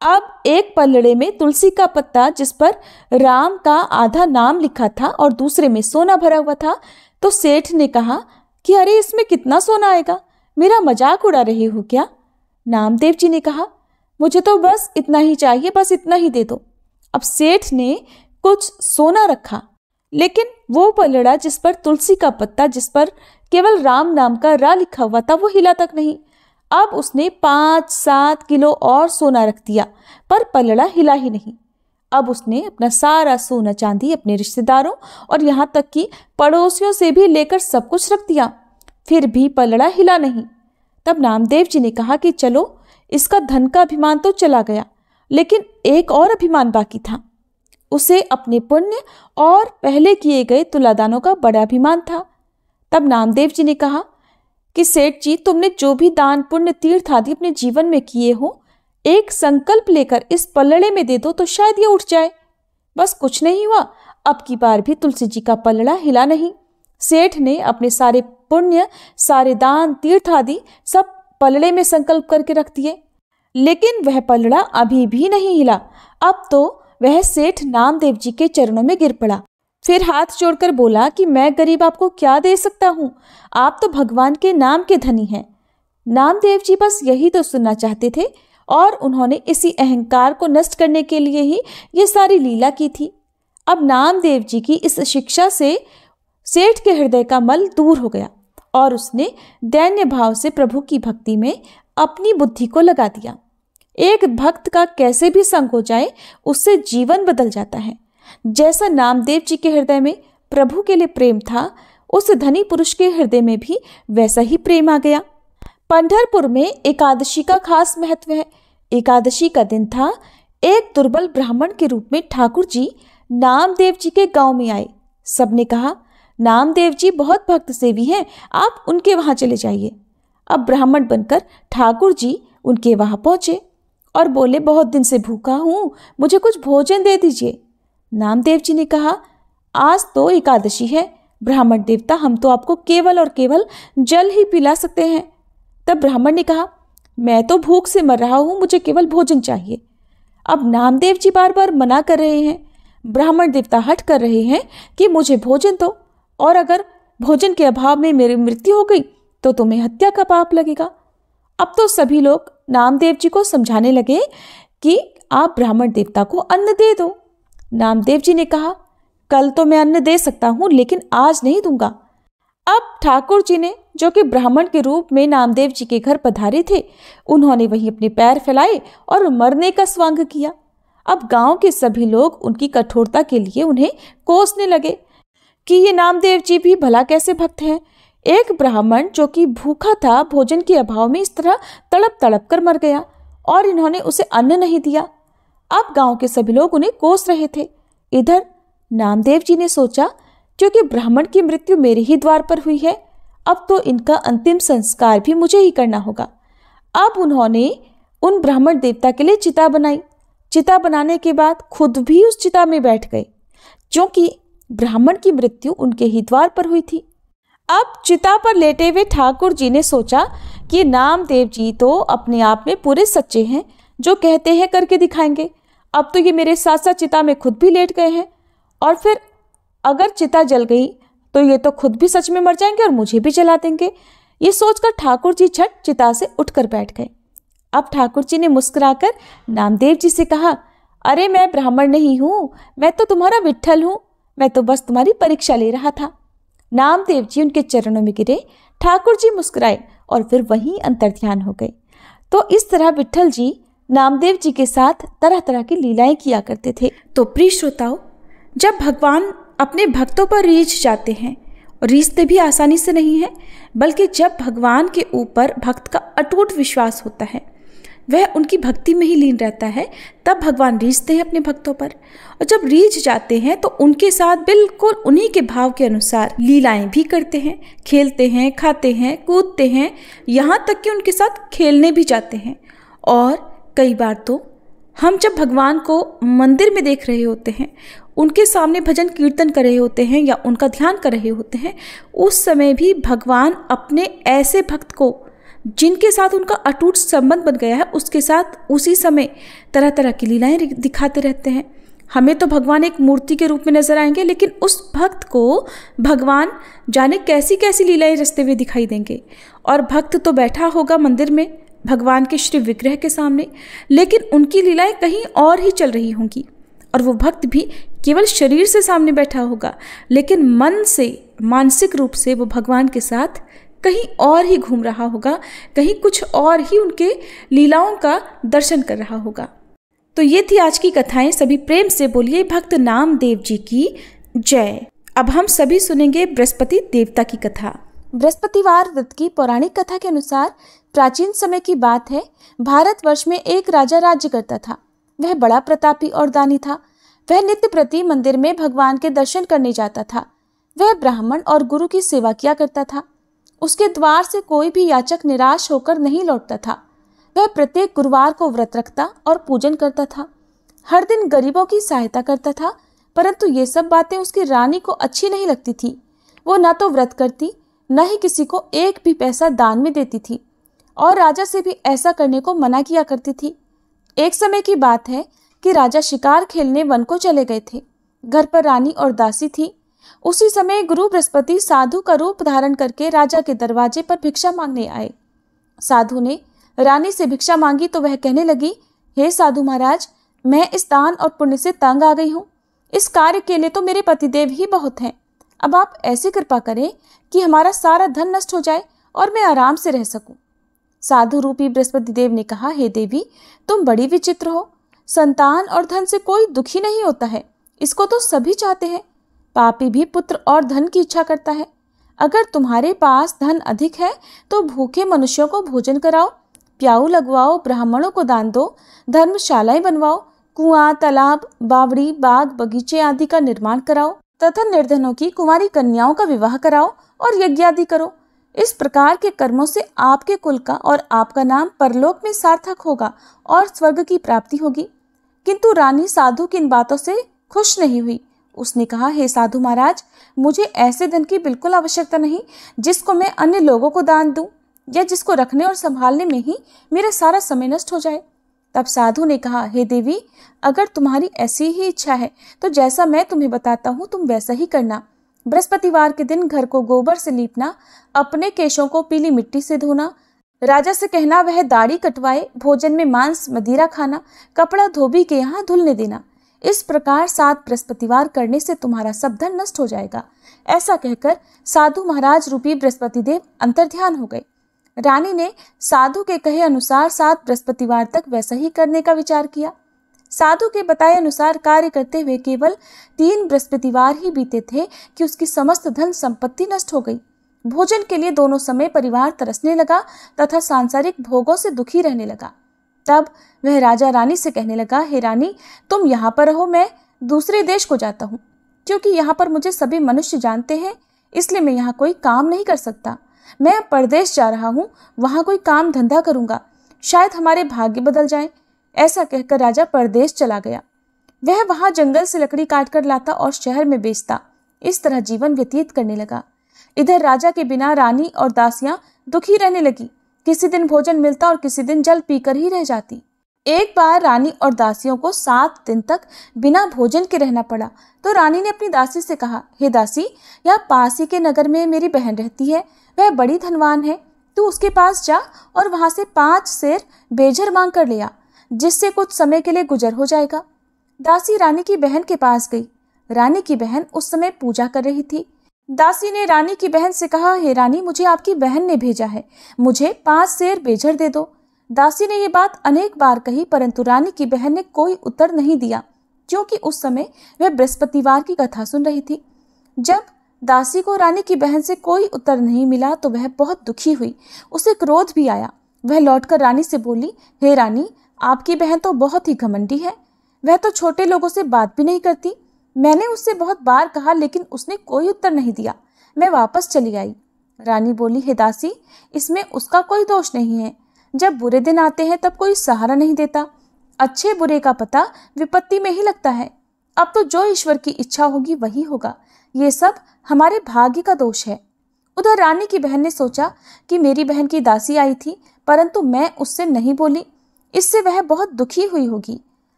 अब एक पलड़े में तुलसी का पत्ता जिस पर राम का आधा नाम लिखा था और दूसरे में सोना भरा हुआ था। तो सेठ ने कहा कि अरे इसमें कितना सोना आएगा, मेरा मजाक उड़ा रहे हो क्या? नामदेव जी ने कहा मुझे तो बस इतना ही चाहिए, बस इतना ही दे दो। अब सेठ ने कुछ सोना रखा, लेकिन वो पलड़ा जिस पर तुलसी का पत्ता जिस पर केवल राम नाम का रा लिखा हुआ था वो हिला तक नहीं। अब उसने 5-7 किलो और सोना रख दिया, पर पलड़ा हिला ही नहीं। अब उसने अपना सारा सोना चांदी अपने रिश्तेदारों और यहाँ तक कि पड़ोसियों से भी लेकर सब कुछ रख दिया, फिर भी पलड़ा हिला नहीं। तब नामदेव जी ने कहा कि चलो, इसका धन का अभिमान तो चला गया, लेकिन एक और अभिमान बाकी था। उसे अपने पुण्य और पहले किए गए तुलादानों का बड़ा अभिमान था। तब नामदेव जी ने कहा कि सेठ जी, तुमने जो भी दान पुण्य तीर्थ आदि अपने जीवन में किए हो, एक संकल्प लेकर इस पलड़े में दे दो तो शायद ये उठ जाए। बस कुछ नहीं हुआ, अब की बार भी तुलसी जी का पलड़ा हिला नहीं। सेठ ने अपने सारे पुण्य, सारे दान तीर्थ आदि सब पलड़े में संकल्प करके रख दिए, लेकिन वह पलड़ा अभी भी नहीं हिला। अब तो वह सेठ नामदेव जी के चरणों में गिर पड़ा, फिर हाथ जोड़कर बोला कि मैं गरीब आपको क्या दे सकता हूँ, आप तो भगवान के नाम के धनी हैं। नामदेव जी बस यही तो सुनना चाहते थे और उन्होंने इसी अहंकार को नष्ट करने के लिए ही ये सारी लीला की थी। अब नामदेव जी की इस शिक्षा से सेठ के हृदय का मल दूर हो गया और उसने दैन्य भाव से प्रभु की भक्ति में अपनी बुद्धि को लगा दिया। एक भक्त का कैसे भी संग हो जाए, उससे जीवन बदल जाता है। जैसा नामदेव जी के हृदय में प्रभु के लिए प्रेम था, उस धनी पुरुष के हृदय में भी वैसा ही प्रेम आ गया। पंढरपुर में एकादशी का खास महत्व है। एकादशी का दिन था। एक दुर्बल ब्राह्मण के रूप में ठाकुर जी नामदेव जी के गांव में आए। सबने कहा नामदेव जी बहुत भक्त सेवी हैं, आप उनके वहां चले जाइए। अब ब्राह्मण बनकर ठाकुर जी उनके वहां पहुंचे और बोले, बहुत दिन से भूखा हूं, मुझे कुछ भोजन दे दीजिए। नामदेव जी ने कहा, आज तो एकादशी है, ब्राह्मण देवता, हम तो आपको केवल और केवल जल ही पिला सकते हैं। तब ब्राह्मण ने कहा, मैं तो भूख से मर रहा हूं, मुझे केवल भोजन चाहिए। अब नामदेव जी बार बार मना कर रहे हैं, ब्राह्मण देवता हट कर रहे हैं कि मुझे भोजन दो, और अगर भोजन के अभाव में मेरी मृत्यु हो गई तो तुम्हें हत्या का पाप लगेगा। अब तो सभी लोग नामदेव जी को समझाने लगे कि आप ब्राह्मण देवता को अन्न दे दो। नामदेव जी ने कहा, कल तो मैं अन्न दे सकता हूं, लेकिन आज नहीं दूंगा। अब ठाकुर जी ने, जो कि ब्राह्मण के रूप में नामदेव जी के घर पधारे थे, उन्होंने वहीं अपने पैर फैलाए और मरने का स्वांग किया। अब गांव के सभी लोग उनकी कठोरता के लिए उन्हें कोसने लगे कि ये नामदेव जी भी भला कैसे भक्त हैं। एक ब्राह्मण जो कि भूखा था, भोजन के अभाव में इस तरह तड़प तड़प कर मर गया और इन्होंने उसे अन्न नहीं दिया। अब गांव के सभी लोग उन्हें कोस रहे थे। इधर नामदेव जी ने सोचा, क्योंकि ब्राह्मण की मृत्यु मेरे ही द्वार पर हुई है, अब तो इनका अंतिम संस्कार भी मुझे ही करना होगा। अब उन्होंने उन ब्राह्मण देवता के लिए चिता बनाई। चिता बनाने के बाद खुद भी उस चिता में बैठ गए, क्योंकि ब्राह्मण की मृत्यु उनके ही द्वार पर हुई थी। अब चिता पर लेटे हुए ठाकुर जी ने सोचा कि नामदेव जी तो अपने आप में पूरे सच्चे हैं, जो कहते हैं करके दिखाएंगे। अब तो ये मेरे साथ साथ चिता में खुद भी लेट गए हैं, और फिर अगर चिता जल गई तो ये तो खुद भी सच में मर जाएंगे और मुझे भी जला देंगे। ये सोचकर ठाकुर जी झट चिता से उठकर बैठ गए। अब ठाकुर जी ने मुस्कुराकर नामदेव जी से कहा, अरे मैं ब्राह्मण नहीं हूँ, मैं तो तुम्हारा विट्ठल हूँ, मैं तो बस तुम्हारी परीक्षा ले रहा था। नामदेव जी उनके चरणों में गिरे, ठाकुर जी मुस्कुराए और फिर वहीं अंतर्ध्यान हो गए। तो इस तरह विट्ठल जी नामदेव जी के साथ तरह तरह की लीलाएं किया करते थे। तो प्रिय श्रोताओ, जब भगवान अपने भक्तों पर रीझ जाते हैं, और रीझते भी आसानी से नहीं है, बल्कि जब भगवान के ऊपर भक्त का अटूट विश्वास होता है, वह उनकी भक्ति में ही लीन रहता है, तब भगवान रीझते हैं अपने भक्तों पर। और जब रीझ जाते हैं तो उनके साथ बिल्कुल उन्हीं के भाव के अनुसार लीलाएं भी करते हैं, खेलते हैं, खाते हैं, कूदते हैं, यहाँ तक कि उनके साथ खेलने भी जाते हैं। और कई बार तो हम जब भगवान को मंदिर में देख रहे होते हैं, उनके सामने भजन कीर्तन कर रहे होते हैं या उनका ध्यान कर रहे होते हैं, उस समय भी भगवान अपने ऐसे भक्त को जिनके साथ उनका अटूट संबंध बन गया है उसके साथ उसी समय तरह तरह की लीलाएं दिखाते रहते हैं। हमें तो भगवान एक मूर्ति के रूप में नजर आएंगे, लेकिन उस भक्त को भगवान जाने कैसी कैसी लीलाएं रचते हुए दिखाई देंगे। और भक्त तो बैठा होगा मंदिर में भगवान के श्री विग्रह के सामने, लेकिन उनकी लीलाएं कहीं और ही चल रही होंगी। और वो भक्त भी केवल शरीर से सामने बैठा होगा, लेकिन मन से, मानसिक रूप से वो भगवान के साथ कहीं और ही घूम रहा होगा, कहीं कुछ और ही उनके लीलाओं का दर्शन कर रहा होगा। तो ये थी आज की कथाएं। सभी प्रेम से बोलिए भक्त नामदेव जी की जय। अब हम सभी सुनेंगे बृहस्पति देवता की कथा। बृहस्पतिवार व्रत की पौराणिक कथा के अनुसार प्राचीन समय की बात है। भारतवर्ष में एक राजा राज्य करता था। वह बड़ा प्रतापी और दानी था। वह नित्य प्रति मंदिर में भगवान के दर्शन करने जाता था। वह ब्राह्मण और गुरु की सेवा किया करता था। उसके द्वार से कोई भी याचक निराश होकर नहीं लौटता था। वह प्रत्येक गुरुवार को व्रत रखता और पूजन करता था। हर दिन गरीबों की सहायता करता था, परंतु ये सब बातें उसकी रानी को अच्छी नहीं लगती थी। वो न तो व्रत करती, न ही किसी को एक भी पैसा दान में देती थी, और राजा से भी ऐसा करने को मना किया करती थी। एक समय की बात है कि राजा शिकार खेलने वन को चले गए थे। घर पर रानी और दासी थी। उसी समय गुरु बृहस्पति साधु का रूप धारण करके राजा के दरवाजे पर भिक्षा मांगने आए। साधु ने रानी से भिक्षा मांगी तो वह कहने लगी, हे साधु महाराज, मैं इस दान और पुण्य से तंग आ गई हूँ। इस कार्य के लिए तो मेरे पतिदेव ही बहुत हैं। अब आप ऐसी कृपा करें कि हमारा सारा धन नष्ट हो जाए और मैं आराम से रह सकूं। साधु रूपी बृहस्पति देव ने कहा, हे देवी, तुम बड़ी विचित्र हो। संतान और धन से कोई दुखी नहीं होता है, इसको तो सभी चाहते हैं। पापी भी पुत्र और धन की इच्छा करता है। अगर तुम्हारे पास धन अधिक है तो भूखे मनुष्यों को भोजन कराओ, प्याऊ लगवाओ, ब्राह्मणों को दान दो, धर्मशालाएं बनवाओ, कुआं, तालाब, बावड़ी, बाग, बगीचे आदि का निर्माण कराओ तथा निर्धनों की कुंवारी कन्याओं का विवाह कराओ और यज्ञ आदि करो। इस प्रकार के कर्मों से आपके कुल का और आपका नाम परलोक में सार्थक होगा और स्वर्ग की प्राप्ति होगी। किंतु रानी साधु की इन बातों से खुश नहीं हुई। उसने कहा, हे साधु महाराज, मुझे ऐसे धन की बिल्कुल आवश्यकता नहीं जिसको मैं अन्य लोगों को दान दूं या जिसको रखने और संभालने में ही मेरा सारा समय नष्ट हो जाए। तब साधु ने कहा, हे देवी, अगर तुम्हारी ऐसी ही इच्छा है तो जैसा मैं तुम्हें बताता हूँ तुम वैसा ही करना। बृहस्पतिवार के दिन घर को गोबर से लीपना, अपने केशों को पीली मिट्टी से धोना, राजा से कहना वह दाढ़ी कटवाए, भोजन में मांस मदिरा खाना, कपड़ा धोबी के यहाँ धुलने देना। इस प्रकार 7 बृहस्पतिवार करने से तुम्हारा सब धन नष्ट हो जाएगा। ऐसा कहकर साधु महाराज रूपी बृहस्पति देव अंतर्ध्यान हो गए। रानी ने साधु के कहे अनुसार 7 बृहस्पतिवार तक वैसा ही करने का विचार किया। साधु के बताए अनुसार कार्य करते हुए केवल 3 बृहस्पतिवार ही बीते थे कि उसकी समस्त धन संपत्ति नष्ट हो गई। भोजन के लिए दोनों समय परिवार तरसने लगा तथा सांसारिक भोगों से दुखी रहने लगा। तब वह राजा रानी से कहने लगा, हे रानी, तुम यहाँ पर रहो, मैं दूसरे देश को जाता हूँ। क्योंकि यहाँ पर मुझे सभी मनुष्य जानते हैं, इसलिए मैं यहाँ कोई काम नहीं कर सकता। मैं परदेश जा रहा हूँ, वहाँ कोई काम धंधा करूँगा, शायद हमारे भाग्य बदल जाए। ऐसा कहकर राजा परदेश चला गया। वह वहाँ जंगल से लकड़ी काट कर लाता और शहर में बेचता। इस तरह जीवन व्यतीत करने लगा। इधर राजा के बिना रानी और दासियां दुखी रहने लगी। किसी दिन भोजन मिलता और किसी दिन जल पीकर ही रह जाती। एक बार रानी और दासियों को 7 दिन तक बिना भोजन के रहना पड़ा। तो रानी ने अपनी दासी से कहा, हे दासी, यहाँ पास ही के नगर में मेरी बहन रहती है, वह बड़ी धनवान है। तू उसके पास जा और वहां से 5 सेर बेझर मांग कर ले आ, जिससे कुछ समय के लिए गुजर हो जाएगा। दासी रानी की बहन के पास गई। रानी की बहन उस समय पूजा कर रही थी। दासी ने रानी की बहन से कहा, हे रानी, मुझे आपकी बहन ने भेजा है, मुझे 5 सेर बेझर दे दो। दासी ने ये बात अनेक बार कही, परंतु रानी की बहन ने कोई उत्तर नहीं दिया, क्योंकि उस समय वह बृहस्पतिवार की कथा सुन रही थी। जब दासी को रानी की बहन से कोई उत्तर नहीं मिला तो वह बहुत दुखी हुई। उसे क्रोध भी आया। वह लौटकर रानी से बोली, हे रानी, आपकी बहन तो बहुत ही घमंडी है। वह तो छोटे लोगों से बात भी नहीं करती। मैंने उससे बहुत बार कहा, लेकिन उसने कोई उत्तर नहीं दिया। मैं वापस चली आई। रानी बोली, हे दासी, इसमें उसका कोई दोष नहीं है। जब बुरे दिन आते हैं तब कोई सहारा नहीं देता। अच्छे बुरे का पता विपत्ति में ही लगता है। अब तो जो ईश्वर की इच्छा होगी वही होगा। ये सब हमारे भाग्य का दोष है। उधर रानी की बहन ने सोचा कि मेरी बहन की दासी आई थी, परंतु मैं उससे नहीं बोली, इससे वह बहुत दुखी हुई होगी।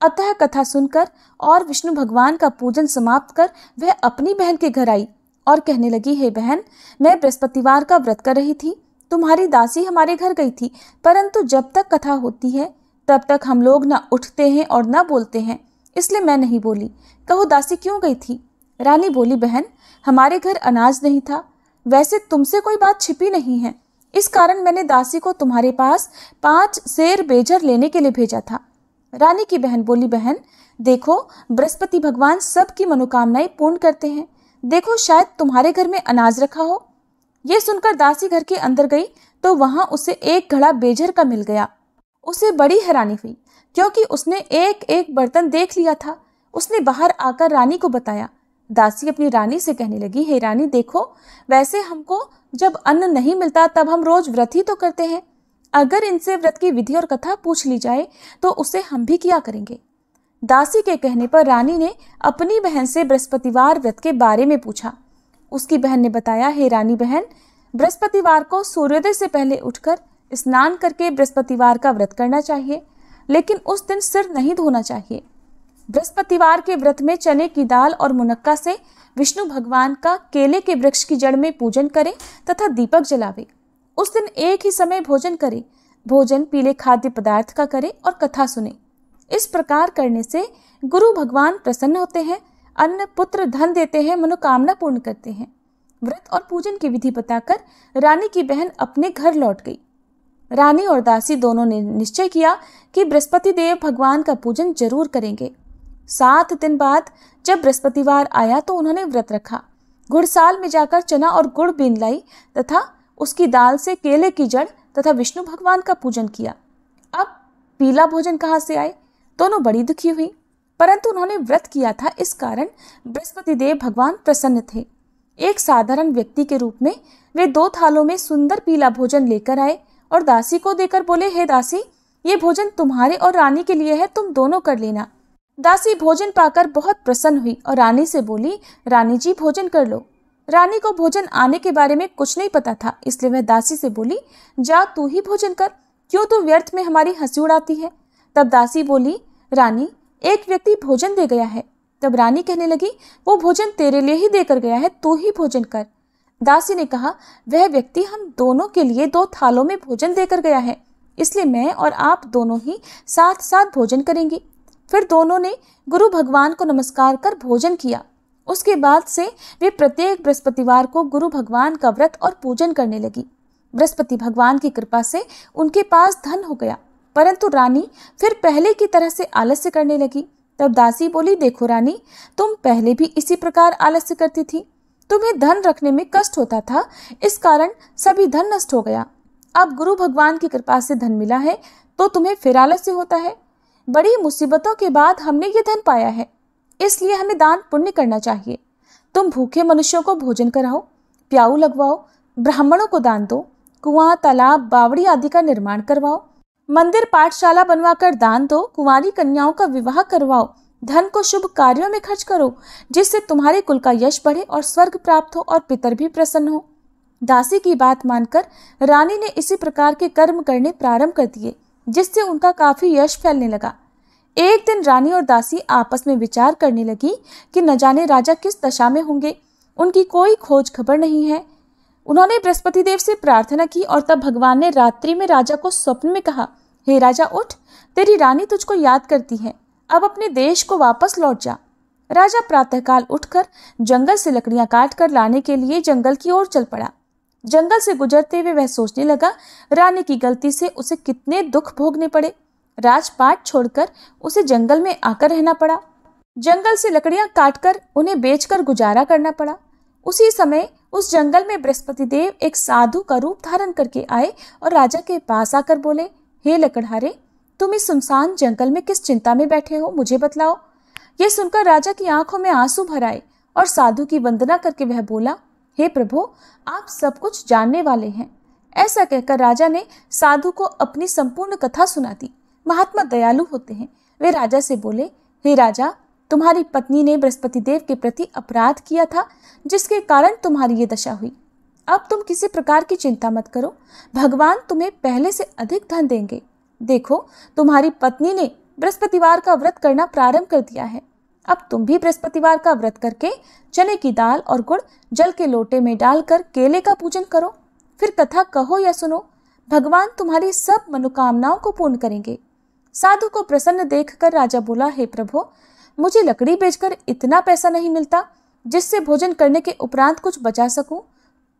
अतः कथा सुनकर और विष्णु भगवान का पूजन समाप्त कर वह अपनी बहन के घर आई और कहने लगी, हे बहन, मैं बृहस्पतिवार का व्रत कर रही थी, तुम्हारी दासी हमारे घर गई थी, परंतु जब तक कथा होती है तब तक हम लोग न उठते हैं और न बोलते हैं, इसलिए मैं नहीं बोली। कहो दासी क्यों गई थी? रानी बोली, बहन, हमारे घर अनाज नहीं था, वैसे तुमसे कोई बात छिपी नहीं है, इस कारण मैंने दासी को तुम्हारे पास 5 सेर बेजर लेने के लिए भेजा था। रानी की बहन बोली, बहन देखो, बृहस्पति भगवान सबकी मनोकामनाएं पूर्ण करते हैं, देखो शायद तुम्हारे घर में अनाज रखा हो। ये सुनकर दासी घर के अंदर गई तो वहां उसे एक घड़ा बेजर का मिल गया। उसे बड़ी हैरानी हुई, क्योंकि उसने एक एक बर्तन देख लिया था। उसने बाहर आकर रानी को बताया। दासी अपनी रानी से कहने लगी, हे रानी देखो, वैसे हमको जब अन्न नहीं मिलता तब हम रोज व्रत ही तो करते हैं, अगर इनसे व्रत की विधि और कथा पूछ ली जाए तो उसे हम भी किया करेंगे। दासी के कहने पर रानी ने अपनी बहन से बृहस्पतिवार व्रत के बारे में पूछा। उसकी बहन ने बताया, हे रानी बहन, बृहस्पतिवार को सूर्योदय से पहले उठकर स्नान करके बृहस्पतिवार का व्रत करना चाहिए, लेकिन उस दिन सिर नहीं धोना चाहिए। बृहस्पतिवार के व्रत में चने की दाल और मुनक्का से विष्णु भगवान का केले के वृक्ष की जड़ में पूजन करें तथा दीपक जलावे। उस दिन एक ही समय भोजन करें, भोजन पीले खाद्य पदार्थ का करें और कथा सुने। इस प्रकार करने से गुरु भगवान प्रसन्न होते हैं, अन्न पुत्र धन देते हैं, मनोकामना पूर्ण करते हैं। व्रत और पूजन की विधि बताकर रानी की बहन अपने घर लौट गई। रानी और दासी दोनों ने निश्चय किया कि बृहस्पति देव भगवान का पूजन जरूर करेंगे। 7 दिन बाद जब बृहस्पतिवार आया तो उन्होंने व्रत रखा। घुड़साल में जाकर चना और गुड़ बीन लाई तथा उसकी दाल से केले की जड़ तथा विष्णु भगवान का पूजन किया। अब पीला भोजन कहाँ से आए? दोनों बड़ी दुखी हुई, परंतु उन्होंने व्रत किया था, इस कारण बृहस्पति देव भगवान प्रसन्न थे। एक साधारण व्यक्ति के रूप में वे 2 थालों में सुंदर पीला भोजन लेकर आए और दासी को देकर बोले, हे दासी, ये भोजन तुम्हारे और रानी के लिए है, तुम दोनों कर लेना। दासी भोजन पाकर बहुत प्रसन्न हुई और रानी से बोली, रानी जी भोजन कर लो। रानी को भोजन आने के बारे में कुछ नहीं पता था, इसलिए वह दासी से बोली, जा तू ही भोजन कर, क्यों तू व्यर्थ में हमारी हंसी उड़ाती है। तब दासी बोली, रानी, एक व्यक्ति भोजन दे गया है। तब रानी कहने लगी, वो भोजन तेरे लिए ही देकर गया है, तू ही भोजन कर। दासी ने कहा, वह व्यक्ति हम दोनों के लिए 2 थालों में भोजन देकर गया है, इसलिए मैं और आप दोनों ही साथ साथ भोजन करेंगे। फिर दोनों ने गुरु भगवान को नमस्कार कर भोजन किया। उसके बाद से वे प्रत्येक बृहस्पतिवार को गुरु भगवान का व्रत और पूजन करने लगी। बृहस्पति भगवान की कृपा से उनके पास धन हो गया, परंतु रानी फिर पहले की तरह से आलस्य करने लगी। तब दासी बोली, देखो रानी, तुम पहले भी इसी प्रकार आलस्य करती थी, तुम्हें धन रखने में कष्ट होता था, इस कारण सभी धन नष्ट हो गया। अब गुरु भगवान की कृपा से धन मिला है तो तुम्हें फिर आलस्य होता है। बड़ी मुसीबतों के बाद हमने ये धन पाया है, इसलिए हमें दान पुण्य करना चाहिए। तुम भूखे मनुष्यों को भोजन कराओ, प्याऊ लगवाओ, ब्राह्मणों को दान दो, कुआं, तालाब, बावड़ी आदि का निर्माण करवाओ, मंदिर पाठशाला बनवाकर दान दो, कुंवारी कन्याओं का विवाह करवाओ, धन को शुभ कार्यों में खर्च करो, जिससे तुम्हारे कुल का यश बढ़े और स्वर्ग प्राप्त हो और पितर भी प्रसन्न हो। दासी की बात मानकर रानी ने इसी प्रकार के कर्म करने प्रारंभ कर दिए, जिससे उनका काफी यश फैलने लगा। एक दिन रानी और दासी आपस में विचार करने लगी कि न जाने राजा किस दशा में होंगे, उनकी कोई खोज खबर नहीं है। उन्होंने बृहस्पति देव से प्रार्थना की और तब भगवान ने रात्रि में राजा को स्वप्न में कहा, हे राजा उठ, तेरी रानी तुझको याद करती है, अब अपने देश को वापस लौट जा। राजा प्रातःकाल उठकर जंगल से लकड़ियां काट कर लाने के लिए जंगल की ओर चल पड़ा। जंगल से गुजरते हुए वह सोचने लगा, रानी की गलती से उसे कितने दुख भोगने पड़े। राजपाट छोड़कर उसे जंगल में आकर रहना पड़ा। जंगल से लकड़ियां काटकर उन्हें बेचकर गुजारा करना पड़ा। उसी समय उस जंगल में बृहस्पति देव एक साधु का रूप धारण करके आए और राजा के पास आकर बोले, हे लकड़हारे, तुम इस सुनसान जंगल में किस चिंता में बैठे हो, मुझे बतलाओ। यह सुनकर राजा की आंखों में आंसू भर आए और साधु की वंदना करके वह बोला, हे प्रभु, आप सब कुछ जानने वाले हैं। ऐसा कहकर राजा ने साधु को अपनी संपूर्ण कथा सुना दी। महात्मा दयालु होते हैं। वे राजा से बोले, हे राजा, तुम्हारी पत्नी ने बृहस्पति देव के प्रति अपराध किया था, जिसके कारण तुम्हारी ये दशा हुई। अब तुम किसी प्रकार की चिंता मत करो, भगवान तुम्हें पहले से अधिक धन देंगे। देखो, तुम्हारी पत्नी ने बृहस्पतिवार का व्रत करना प्रारंभ कर दिया है। अब तुम भी बृहस्पतिवार का व्रत करके चने की दाल और गुड़ जल के लोटे में डालकर केले का पूजन करो। फिर कथा कहो या सुनो, भगवान तुम्हारी सब मनोकामनाओं को पूर्ण करेंगे। साधु को प्रसन्न देखकर राजा बोला, हे प्रभु, मुझे लकड़ी बेचकर इतना पैसा नहीं मिलता जिससे भोजन करने के उपरांत कुछ बचा सकूं,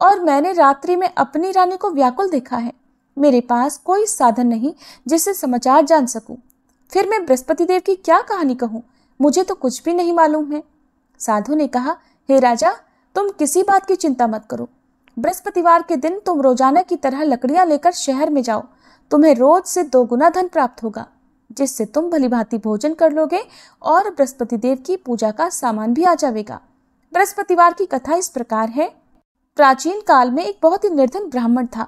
और मैंने रात्रि में अपनी रानी को व्याकुल देखा है। मेरे पास कोई साधन नहीं जिससे समाचार जान सकूं। फिर मैं बृहस्पति देव की क्या कहानी कहूं, मुझे तो कुछ भी नहीं मालूम है। साधु ने कहा, हे राजा, तुम किसी बात की चिंता मत करो। बृहस्पतिवार के दिन तुम रोजाना की तरह लकड़ियां लेकर शहर में जाओ। तुम्हें रोज से 2 गुना धन प्राप्त होगा, जिससे तुम भलीभांति भोजन कर लोगे और बृहस्पति देव की पूजा का सामान भी आ जाएगा। बृहस्पतिवार की कथा इस प्रकार है। प्राचीन काल में एक बहुत ही निर्धन ब्राह्मण था।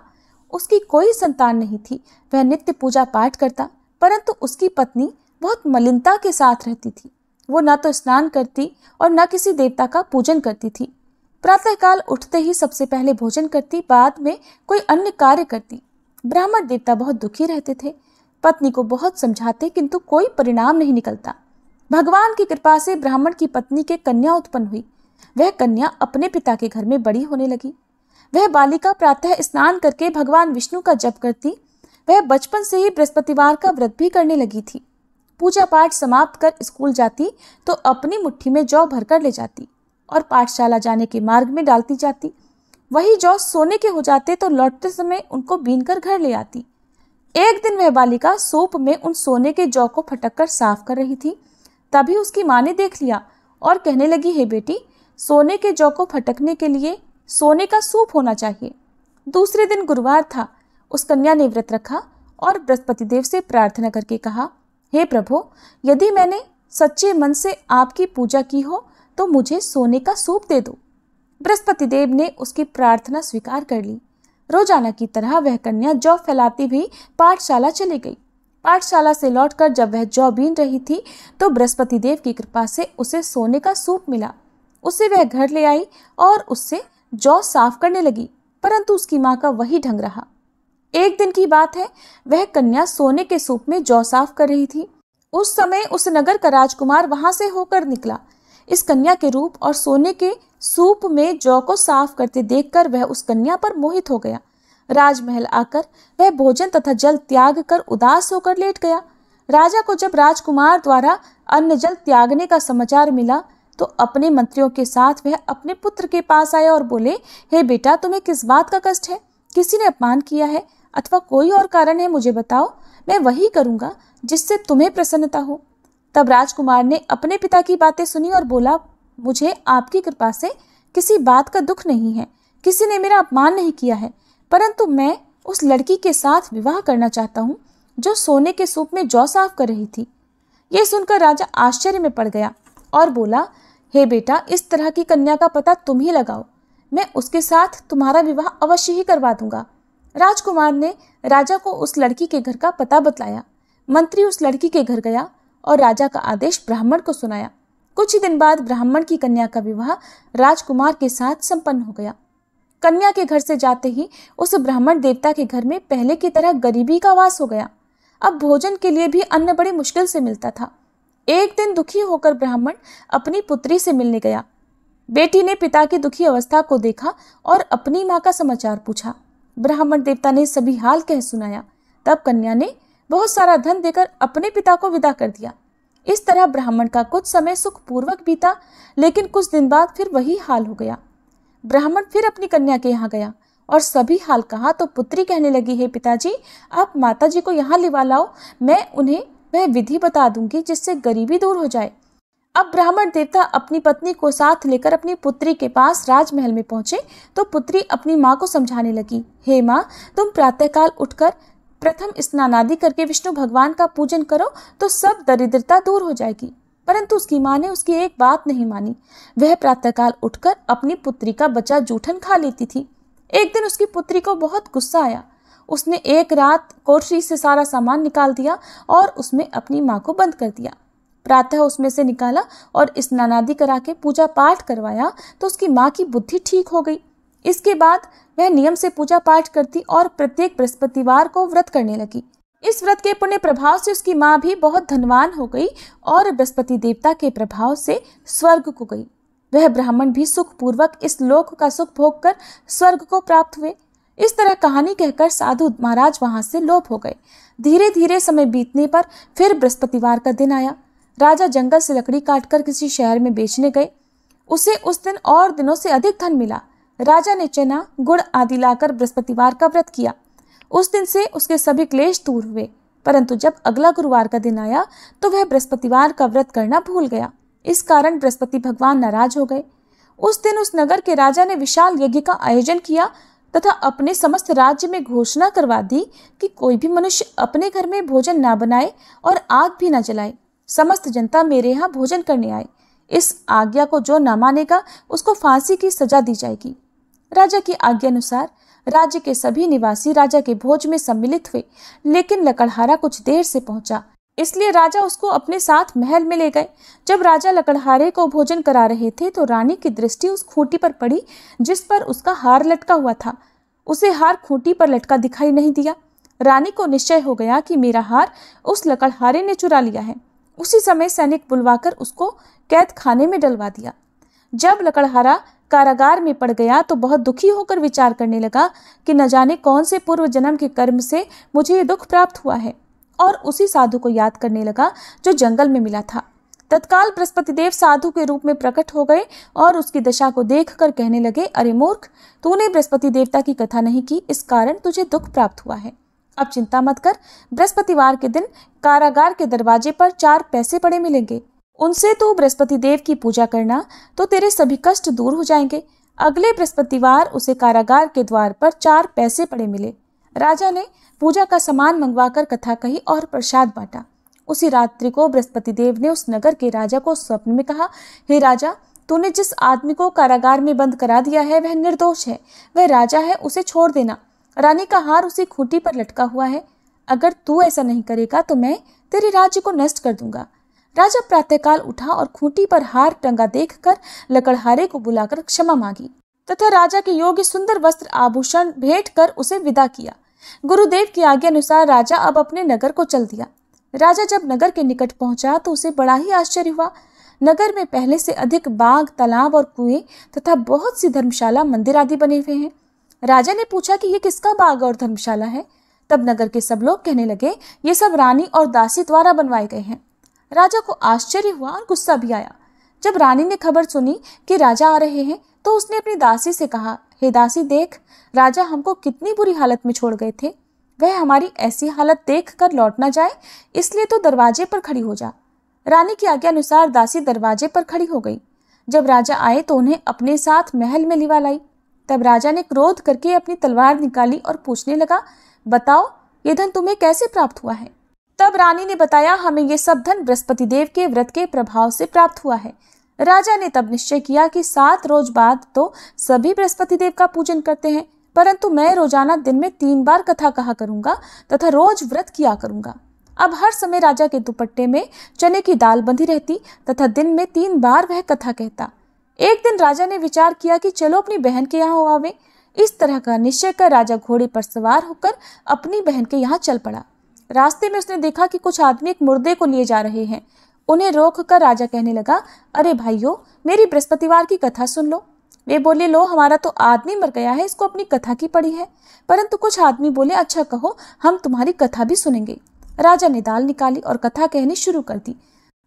उसकी कोई संतान नहीं थी। वह नित्य पूजा पाठ करता, परंतु उसकी पत्नी बहुत मलिनता के साथ रहती थी। वो न तो स्नान करती और न किसी देवता का पूजन करती थी। प्रातःकाल उठते ही सबसे पहले भोजन करती, बाद में कोई अन्य कार्य करती। ब्राह्मण देवता बहुत दुखी रहते थे। पत्नी को बहुत समझाते, किंतु कोई परिणाम नहीं निकलता। भगवान की कृपा से ब्राह्मण की पत्नी के कन्या उत्पन्न हुई। वह कन्या अपने पिता के घर में बड़ी होने लगी। वह बालिका प्रातः स्नान करके भगवान विष्णु का जप करती। वह बचपन से ही बृहस्पतिवार का व्रत भी करने लगी थी। पूजा पाठ समाप्त कर स्कूल जाती तो अपनी मुट्ठी में जौ भरकर ले जाती और पाठशाला जाने के मार्ग में डालती जाती। वही जौ सोने के हो जाते तो लौटते समय उनको बीनकर घर ले आती। एक दिन वह बालिका सूप में उन सोने के जौ को फटक कर साफ कर रही थी। तभी उसकी माँ ने देख लिया और कहने लगी, हे बेटी, सोने के जौ को फटकने के लिए सोने का सूप होना चाहिए। दूसरे दिन गुरुवार था। उस कन्या ने व्रत रखा और बृहस्पति देव से प्रार्थना करके कहा, हे प्रभु, यदि मैंने सच्चे मन से आपकी पूजा की हो तो मुझे सोने का सूप दे दो। बृहस्पति देव ने उसकी प्रार्थना स्वीकार कर ली। रोजाना की तरह वह कन्या जौ फैलाती हुई पाठशाला चली गई। पाठशाला से लौटकर जब वह जौ बीन रही थी तो बृहस्पति देव की कृपा से उसे सोने का सूप मिला। उसे वह घर ले आई और उससे जौ साफ करने लगी, परंतु उसकी माँ का वही ढंग रहा। एक दिन की बात है, वह कन्या सोने के सूप में जौ साफ कर रही थी। उस समय उस नगर का राजकुमार वहां से होकर निकला। इस कन्या के रूप और सोने के सूप में जौ को साफ करते देखकर वह उस कन्या पर मोहित हो गया। राजमहल आकर वह भोजन तथा जल त्याग कर उदास होकर लेट गया। राजा को जब राजकुमार द्वारा अन्न जल त्यागने का समाचार मिला तो अपने मंत्रियों के साथ वह अपने पुत्र के पास आया और बोले, हे बेटा, तुम्हें किस बात का कष्ट है? किसी ने अपमान किया है अथवा कोई और कारण है? मुझे बताओ, मैं वही करूंगा जिससे तुम्हें प्रसन्नता हो। तब राजकुमार ने अपने पिता की बातें सुनी और बोला, मुझे आपकी कृपा से किसी बात का दुख नहीं है। किसी ने मेरा अपमान नहीं किया है, परंतु मैं उस लड़की के साथ विवाह करना चाहता हूँ जो सोने के सूप में जौ साफ कर रही थी। यह सुनकर राजा आश्चर्य में पड़ गया और बोला, हे बेटा, इस तरह की कन्या का पता तुम ही लगाओ। मैं उसके साथ तुम्हारा विवाह अवश्य ही करवा दूंगा। राजकुमार ने राजा को उस लड़की के घर का पता बतलाया। मंत्री उस लड़की के घर गया और राजा का आदेश ब्राह्मण को सुनाया। कुछ ही दिन बाद ब्राह्मण की कन्या का विवाह राजकुमार के साथ संपन्न हो गया। कन्या के घर से जाते ही उस ब्राह्मण देवता के घर में पहले की तरह गरीबी का वास हो गया। अब भोजन के लिए भी अन्न बड़ी मुश्किल से मिलता था। एक दिन दुखी होकर ब्राह्मण अपनी पुत्री से मिलने गया। बेटी ने पिता की दुखी अवस्था को देखा और अपनी माँ का समाचार पूछा। ब्राह्मण देवता ने सभी हाल कह सुनाया। तब कन्या ने बहुत सारा धन देकर अपने पिता को विदा कर दिया। इस तरह ब्राह्मण का कुछ समय सुखपूर्वक बीता, लेकिन कुछ दिन बाद फिर वही हाल हो गया। ब्राह्मण फिर अपनी कन्या के यहाँ गया और सभी हाल कहा तो पुत्री कहने लगी, हे पिताजी, आप माताजी को यहाँ लिवा लाओ, मैं उन्हें वह विधि बता दूंगी जिससे गरीबी दूर हो जाए। अब ब्राह्मण देवता अपनी पत्नी को साथ लेकर अपनी पुत्री के पास राजमहल में पहुंचे तो पुत्री अपनी माँ को समझाने लगी, हे माँ, तुम प्रातःकाल उठकर प्रथम स्नान आदि करके विष्णु भगवान का पूजन करो तो सब दरिद्रता दूर हो जाएगी। परंतु उसकी माँ ने उसकी एक बात नहीं मानी। वह प्रातःकाल उठकर अपनी पुत्री का बचा जूठन खा लेती थी। एक दिन उसकी पुत्री को बहुत गुस्सा आया। उसने एक रात कोठरी से सारा सामान निकाल दिया और उसमें अपनी माँ को बंद कर दिया। प्रातः उसमें से निकाला और स्नानादि करा के पूजा पाठ करवाया तो उसकी माँ की बुद्धि ठीक हो गई। इसके बाद वह नियम से पूजा पाठ करती और प्रत्येक बृहस्पतिवार को व्रत करने लगी। इस व्रत के पुण्य प्रभाव से उसकी माँ भी बहुत धनवान हो गई और बृहस्पति देवता के प्रभाव से स्वर्ग को गई। वह ब्राह्मण भी सुख पूर्वक इस लोक का सुख भोग कर स्वर्ग को प्राप्त हुए। इस तरह कहानी कहकर साधु महाराज वहां से लोप हो गए। धीरे धीरे समय बीतने पर फिर बृहस्पतिवार का दिन आया। राजा जंगल से लकड़ी काटकर किसी शहर में बेचने गए। उसे उस दिन और दिनों से अधिक धन मिला। राजा ने चना गुड़ आदि लाकर बृहस्पतिवार का व्रत किया। उस दिन से उसके सभी क्लेश दूर हुए। परंतु जब अगला गुरुवार का दिन आया तो वह बृहस्पतिवार का व्रत करना भूल गया। इस कारण बृहस्पति भगवान नाराज हो गए। उस दिन उस नगर के राजा ने विशाल यज्ञ का आयोजन किया तथा अपने समस्त राज्य में घोषणा करवा दी कि कोई भी मनुष्य अपने घर में भोजन ना बनाए और आग भी ना जलाए। समस्त जनता मेरे यहाँ भोजन करने आए। इस आज्ञा को जो न मानेगा उसको फांसी की सजा दी जाएगी। राजा की आज्ञा अनुसार राज्य के सभी निवासी राजा के भोज में सम्मिलित हुए, लेकिन लकड़हारा कुछ देर से पहुंचा, इसलिए राजा उसको अपने साथ महल में ले गए। जब राजा लकड़हारे को भोजन करा रहे थे तो रानी की दृष्टि उस खूंटी पर पड़ी जिस पर उसका हार लटका हुआ था। उसे हार खूंटी पर लटका दिखाई नहीं दिया। रानी को निश्चय हो गया कि मेरा हार उस लकड़हारे ने चुरा लिया है। उसी समय सैनिक बुलवाकर उसको कैद खाने में डलवा दिया। जब लकड़हारा कारागार में पड़ गया तो बहुत दुखी होकर विचार करने लगा कि न जाने कौन से पूर्व जन्म के कर्म से मुझे ये दुख प्राप्त हुआ है, और उसी साधु को याद करने लगा जो जंगल में मिला था। तत्काल बृहस्पति देव साधु के रूप में प्रकट हो गए और उसकी दशा को देखकर कहने लगे, अरे मूर्ख, तूने बृहस्पति देवता की कथा नहीं की, इस कारण तुझे दुख प्राप्त हुआ है। अब चिंता मत कर, बृहस्पतिवार के दिन कारागार के दरवाजे पर 4 पैसे पड़े मिलेंगे। उनसे तू बृहस्पति देव की पूजा करना तो तेरे सभी कष्ट दूर हो जाएंगे। अगले बृहस्पतिवार उसे कारागार के द्वार पर 4 पैसे पड़े मिले। राजा ने पूजा का सामान मंगवाकर कथा कही और प्रसाद बांटा। उसी रात्रि को बृहस्पति देव ने उस नगर के राजा को स्वप्न में कहा, हे राजा, तूने जिस आदमी को कारागार में बंद करा दिया है वह निर्दोष है, वह राजा है, उसे छोड़ देना। रानी का हार उसी खूंटी पर लटका हुआ है। अगर तू ऐसा नहीं करेगा तो मैं तेरे राज्य को नष्ट कर दूंगा। राजा प्रातःकाल उठा और खूंटी पर हार टंगा देखकर लकड़हारे को बुलाकर क्षमा मांगी तथा राजा के योग्य सुंदर वस्त्र आभूषण भेंट कर उसे विदा किया। गुरुदेव की आज्ञा अनुसार राजा अब अपने नगर को चल दिया। राजा जब नगर के निकट पहुंचा तो उसे बड़ा ही आश्चर्य हुआ। नगर में पहले से अधिक बाग, तालाब और कुएं तथा बहुत सी धर्मशाला, मंदिर आदि बने हुए हैं। राजा ने पूछा कि ये किसका बाग और धर्मशाला है। तब नगर के सब लोग कहने लगे, ये सब रानी और दासी द्वारा बनवाए गए हैं। राजा को आश्चर्य हुआ और गुस्सा भी आया। जब रानी ने खबर सुनी कि राजा आ रहे हैं तो उसने अपनी दासी से कहा, हे दासी, देख, राजा हमको कितनी बुरी हालत में छोड़ गए थे। वह हमारी ऐसी हालत देख कर लौट ना जाए, इसलिए तो दरवाजे पर खड़ी हो जा। रानी की आज्ञा अनुसार दासी दरवाजे पर खड़ी हो गई। जब राजा आए तो उन्हें अपने साथ महल में लिवा लाई। तब राजा ने क्रोध करके अपनी तलवार निकाली और पूछने लगा, बताओ, ये धन तुम्हें कैसे प्राप्त हुआ है। तब रानी ने बताया, हमें ये सब धन बृहस्पति देव के व्रत के प्रभाव से प्राप्त हुआ है। राजा ने तब निश्चय किया कि 7 रोज बाद तो सभी बृहस्पति देव का पूजन करते हैं, परंतु मैं रोजाना दिन में 3 बार कथा कहा करूंगा तथा रोज व्रत किया करूंगा। अब हर समय राजा के दुपट्टे में चने की दाल बंधी रहती तथा दिन में 3 बार वह कथा कहता। एक दिन राजा ने विचार किया कि चलो अपनी बहन के यहाँ हो आवे। इस तरह का निश्चय कर राजा घोड़े पर सवार होकर अपनी बहन के यहाँ चल पड़ा। रास्ते में उसने देखा कि कुछ आदमी एक मुर्दे को लिए जा रहे हैं। उन्हें रोक कर राजा कहने लगा, अरे भाइयों, मेरी बृहस्पतिवार की कथा सुन लो। वे बोले, लो, हमारा तो आदमी मर गया है, इसको अपनी कथा की पड़ी है। परंतु कुछ आदमी बोले, अच्छा कहो, हम तुम्हारी कथा भी सुनेंगे। राजा ने दाल निकाली और कथा कहनी शुरू कर दी।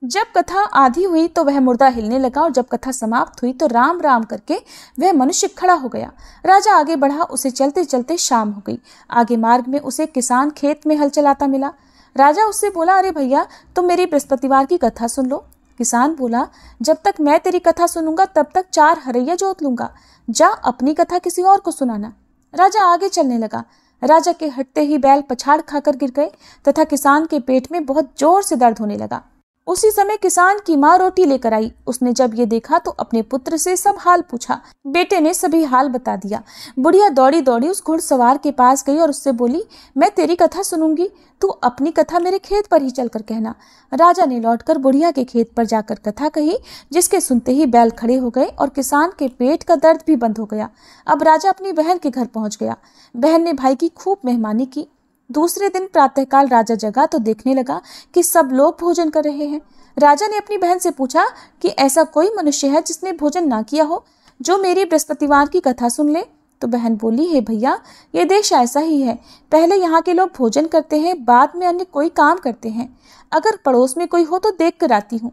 जब कथा आधी हुई तो वह मुर्दा हिलने लगा और जब कथा समाप्त हुई तो राम राम करके वह मनुष्य खड़ा हो गया। राजा आगे बढ़ा, उसे चलते चलते शाम हो गई। आगे मार्ग में उसे किसान खेत में हल चलाता मिला। राजा उससे बोला, अरे भैया, तुम मेरी बृहस्पतिवार की कथा सुन लो। किसान बोला, जब तक मैं तेरी कथा सुनूंगा तब तक 4 हरैया जोत लूंगा। जा अपनी कथा किसी और को सुनाना। राजा आगे चलने लगा। राजा के हटते ही बैल पछाड़ खाकर गिर गए तथा किसान के पेट में बहुत जोर से दर्द होने लगा। उसी समय किसान की माँ रोटी लेकर आई। उसने जब ये देखा तो अपने पुत्र से सब हाल पूछा। बेटे ने सभी हाल बता दिया। बुढ़िया दौड़ी दौड़ी उस घुड़सवार के पास गई और उससे बोली, मैं तेरी कथा सुनूंगी, तू अपनी कथा मेरे खेत पर ही चलकर कहना। राजा ने लौटकर बुढ़िया के खेत पर जाकर कथा कही, जिसके सुनते ही बैल खड़े हो गए और किसान के पेट का दर्द भी बंद हो गया। अब राजा अपनी बहन के घर पहुंच गया। बहन ने भाई की खूब मेहमानी की। दूसरे दिन प्रातःकाल राजा जगा तो देखने लगा कि सब लोग भोजन कर रहे हैं। राजा ने अपनी बहन से पूछा कि ऐसा कोई मनुष्य है जिसने भोजन ना किया हो, जो मेरी बृहस्पतिवार की कथा सुन ले। तो बहन बोली, हे भैया, ये देश ऐसा ही है। पहले यहाँ के लोग भोजन करते हैं, बाद में अन्य कोई काम करते हैं। अगर पड़ोस में कोई हो तो देख कर आती हूँ।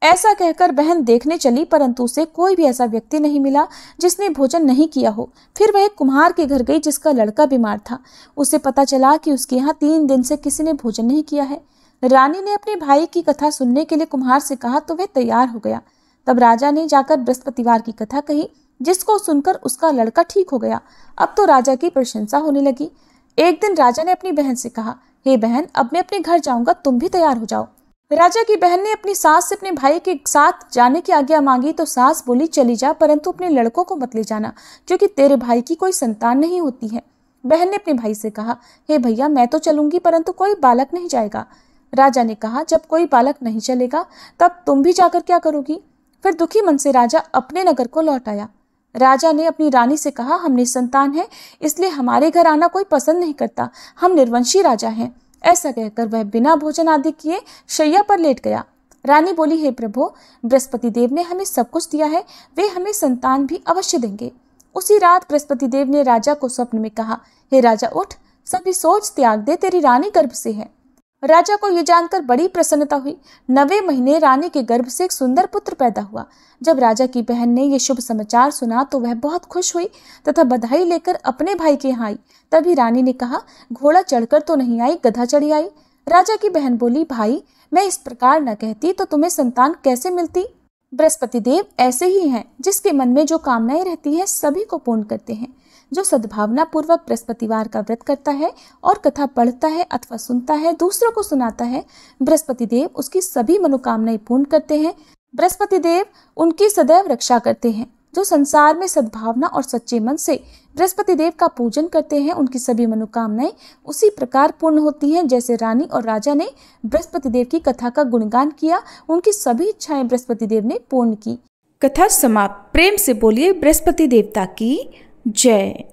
ऐसा कहकर बहन देखने चली, परंतु उसे कोई भी ऐसा व्यक्ति नहीं मिला जिसने भोजन नहीं किया हो। फिर वह एक कुम्हार के घर गई जिसका लड़का बीमार था। उसे पता चला कि उसके यहाँ 3 दिन से किसी ने भोजन नहीं किया है। रानी ने अपने भाई की कथा सुनने के लिए कुम्हार से कहा तो वह तैयार हो गया। तब राजा ने जाकर बृहस्पतिवार की कथा कही, जिसको सुनकर उसका लड़का ठीक हो गया। अब तो राजा की प्रशंसा होने लगी। एक दिन राजा ने अपनी बहन से कहा, हे बहन, अब मैं अपने घर जाऊंगा, तुम भी तैयार हो जाओ। राजा की बहन ने अपनी सास से अपने भाई के साथ जाने की आज्ञा मांगी तो सास बोली, चली जा, परंतु अपने लड़कों को मत ले जाना, क्योंकि तेरे भाई की कोई संतान नहीं होती है। बहन ने अपने भाई से कहा, हे भैया, मैं तो चलूंगी, परंतु कोई बालक नहीं जाएगा। राजा ने कहा, जब कोई बालक नहीं चलेगा तब तुम भी जाकर क्या करोगी। फिर दुखी मन से राजा अपने नगर को लौट आया। राजा ने अपनी रानी से कहा, हम निसंतान हैं, इसलिए हमारे घर आना कोई पसंद नहीं करता। हम निर्वंशी राजा हैं। ऐसा कहकर वह बिना भोजन आदि किए शैया पर लेट गया। रानी बोली, हे प्रभु, बृहस्पति देव ने हमें सब कुछ दिया है, वे हमें संतान भी अवश्य देंगे। उसी रात बृहस्पति देव ने राजा को स्वप्न में कहा, हे राजा, उठ, सभी सोच त्याग दे, तेरी रानी गर्भ से है। राजा को यह जानकर बड़ी प्रसन्नता हुई। 9वें महीने रानी के गर्भ से एक सुंदर पुत्र पैदा हुआ। जब राजा की बहन ने यह शुभ समाचार सुना तो वह बहुत खुश हुई तथा बधाई लेकर अपने भाई के यहाँ आई। तभी रानी ने कहा, घोड़ा चढ़कर तो नहीं आई, गधा चढ़ी आई। राजा की बहन बोली, भाई, मैं इस प्रकार न कहती तो तुम्हें संतान कैसे मिलती। बृहस्पति देव ऐसे ही हैं, जिसके मन में जो कामनाएं रहती हैं सभी को पूर्ण करते हैं। जो सद्भावना पूर्वक बृहस्पतिवार का व्रत करता है और कथा पढ़ता है अथवा सुनता है, दूसरों को सुनाता है, बृहस्पति देव उसकी सभी मनोकामनाएं पूर्ण करते हैं। बृहस्पति देव उनकी सदैव रक्षा करते हैं। जो संसार में सद्भावना और सच्चे मन से बृहस्पति देव का पूजन करते हैं, उनकी सभी मनोकामनाएं उसी प्रकार पूर्ण होती हैं जैसे रानी और राजा ने बृहस्पति देव की कथा का गुणगान किया, उनकी सभी इच्छाएं बृहस्पति देव ने पूर्ण की। कथा समाप्त। प्रेम से बोलिए बृहस्पति देवता की जय।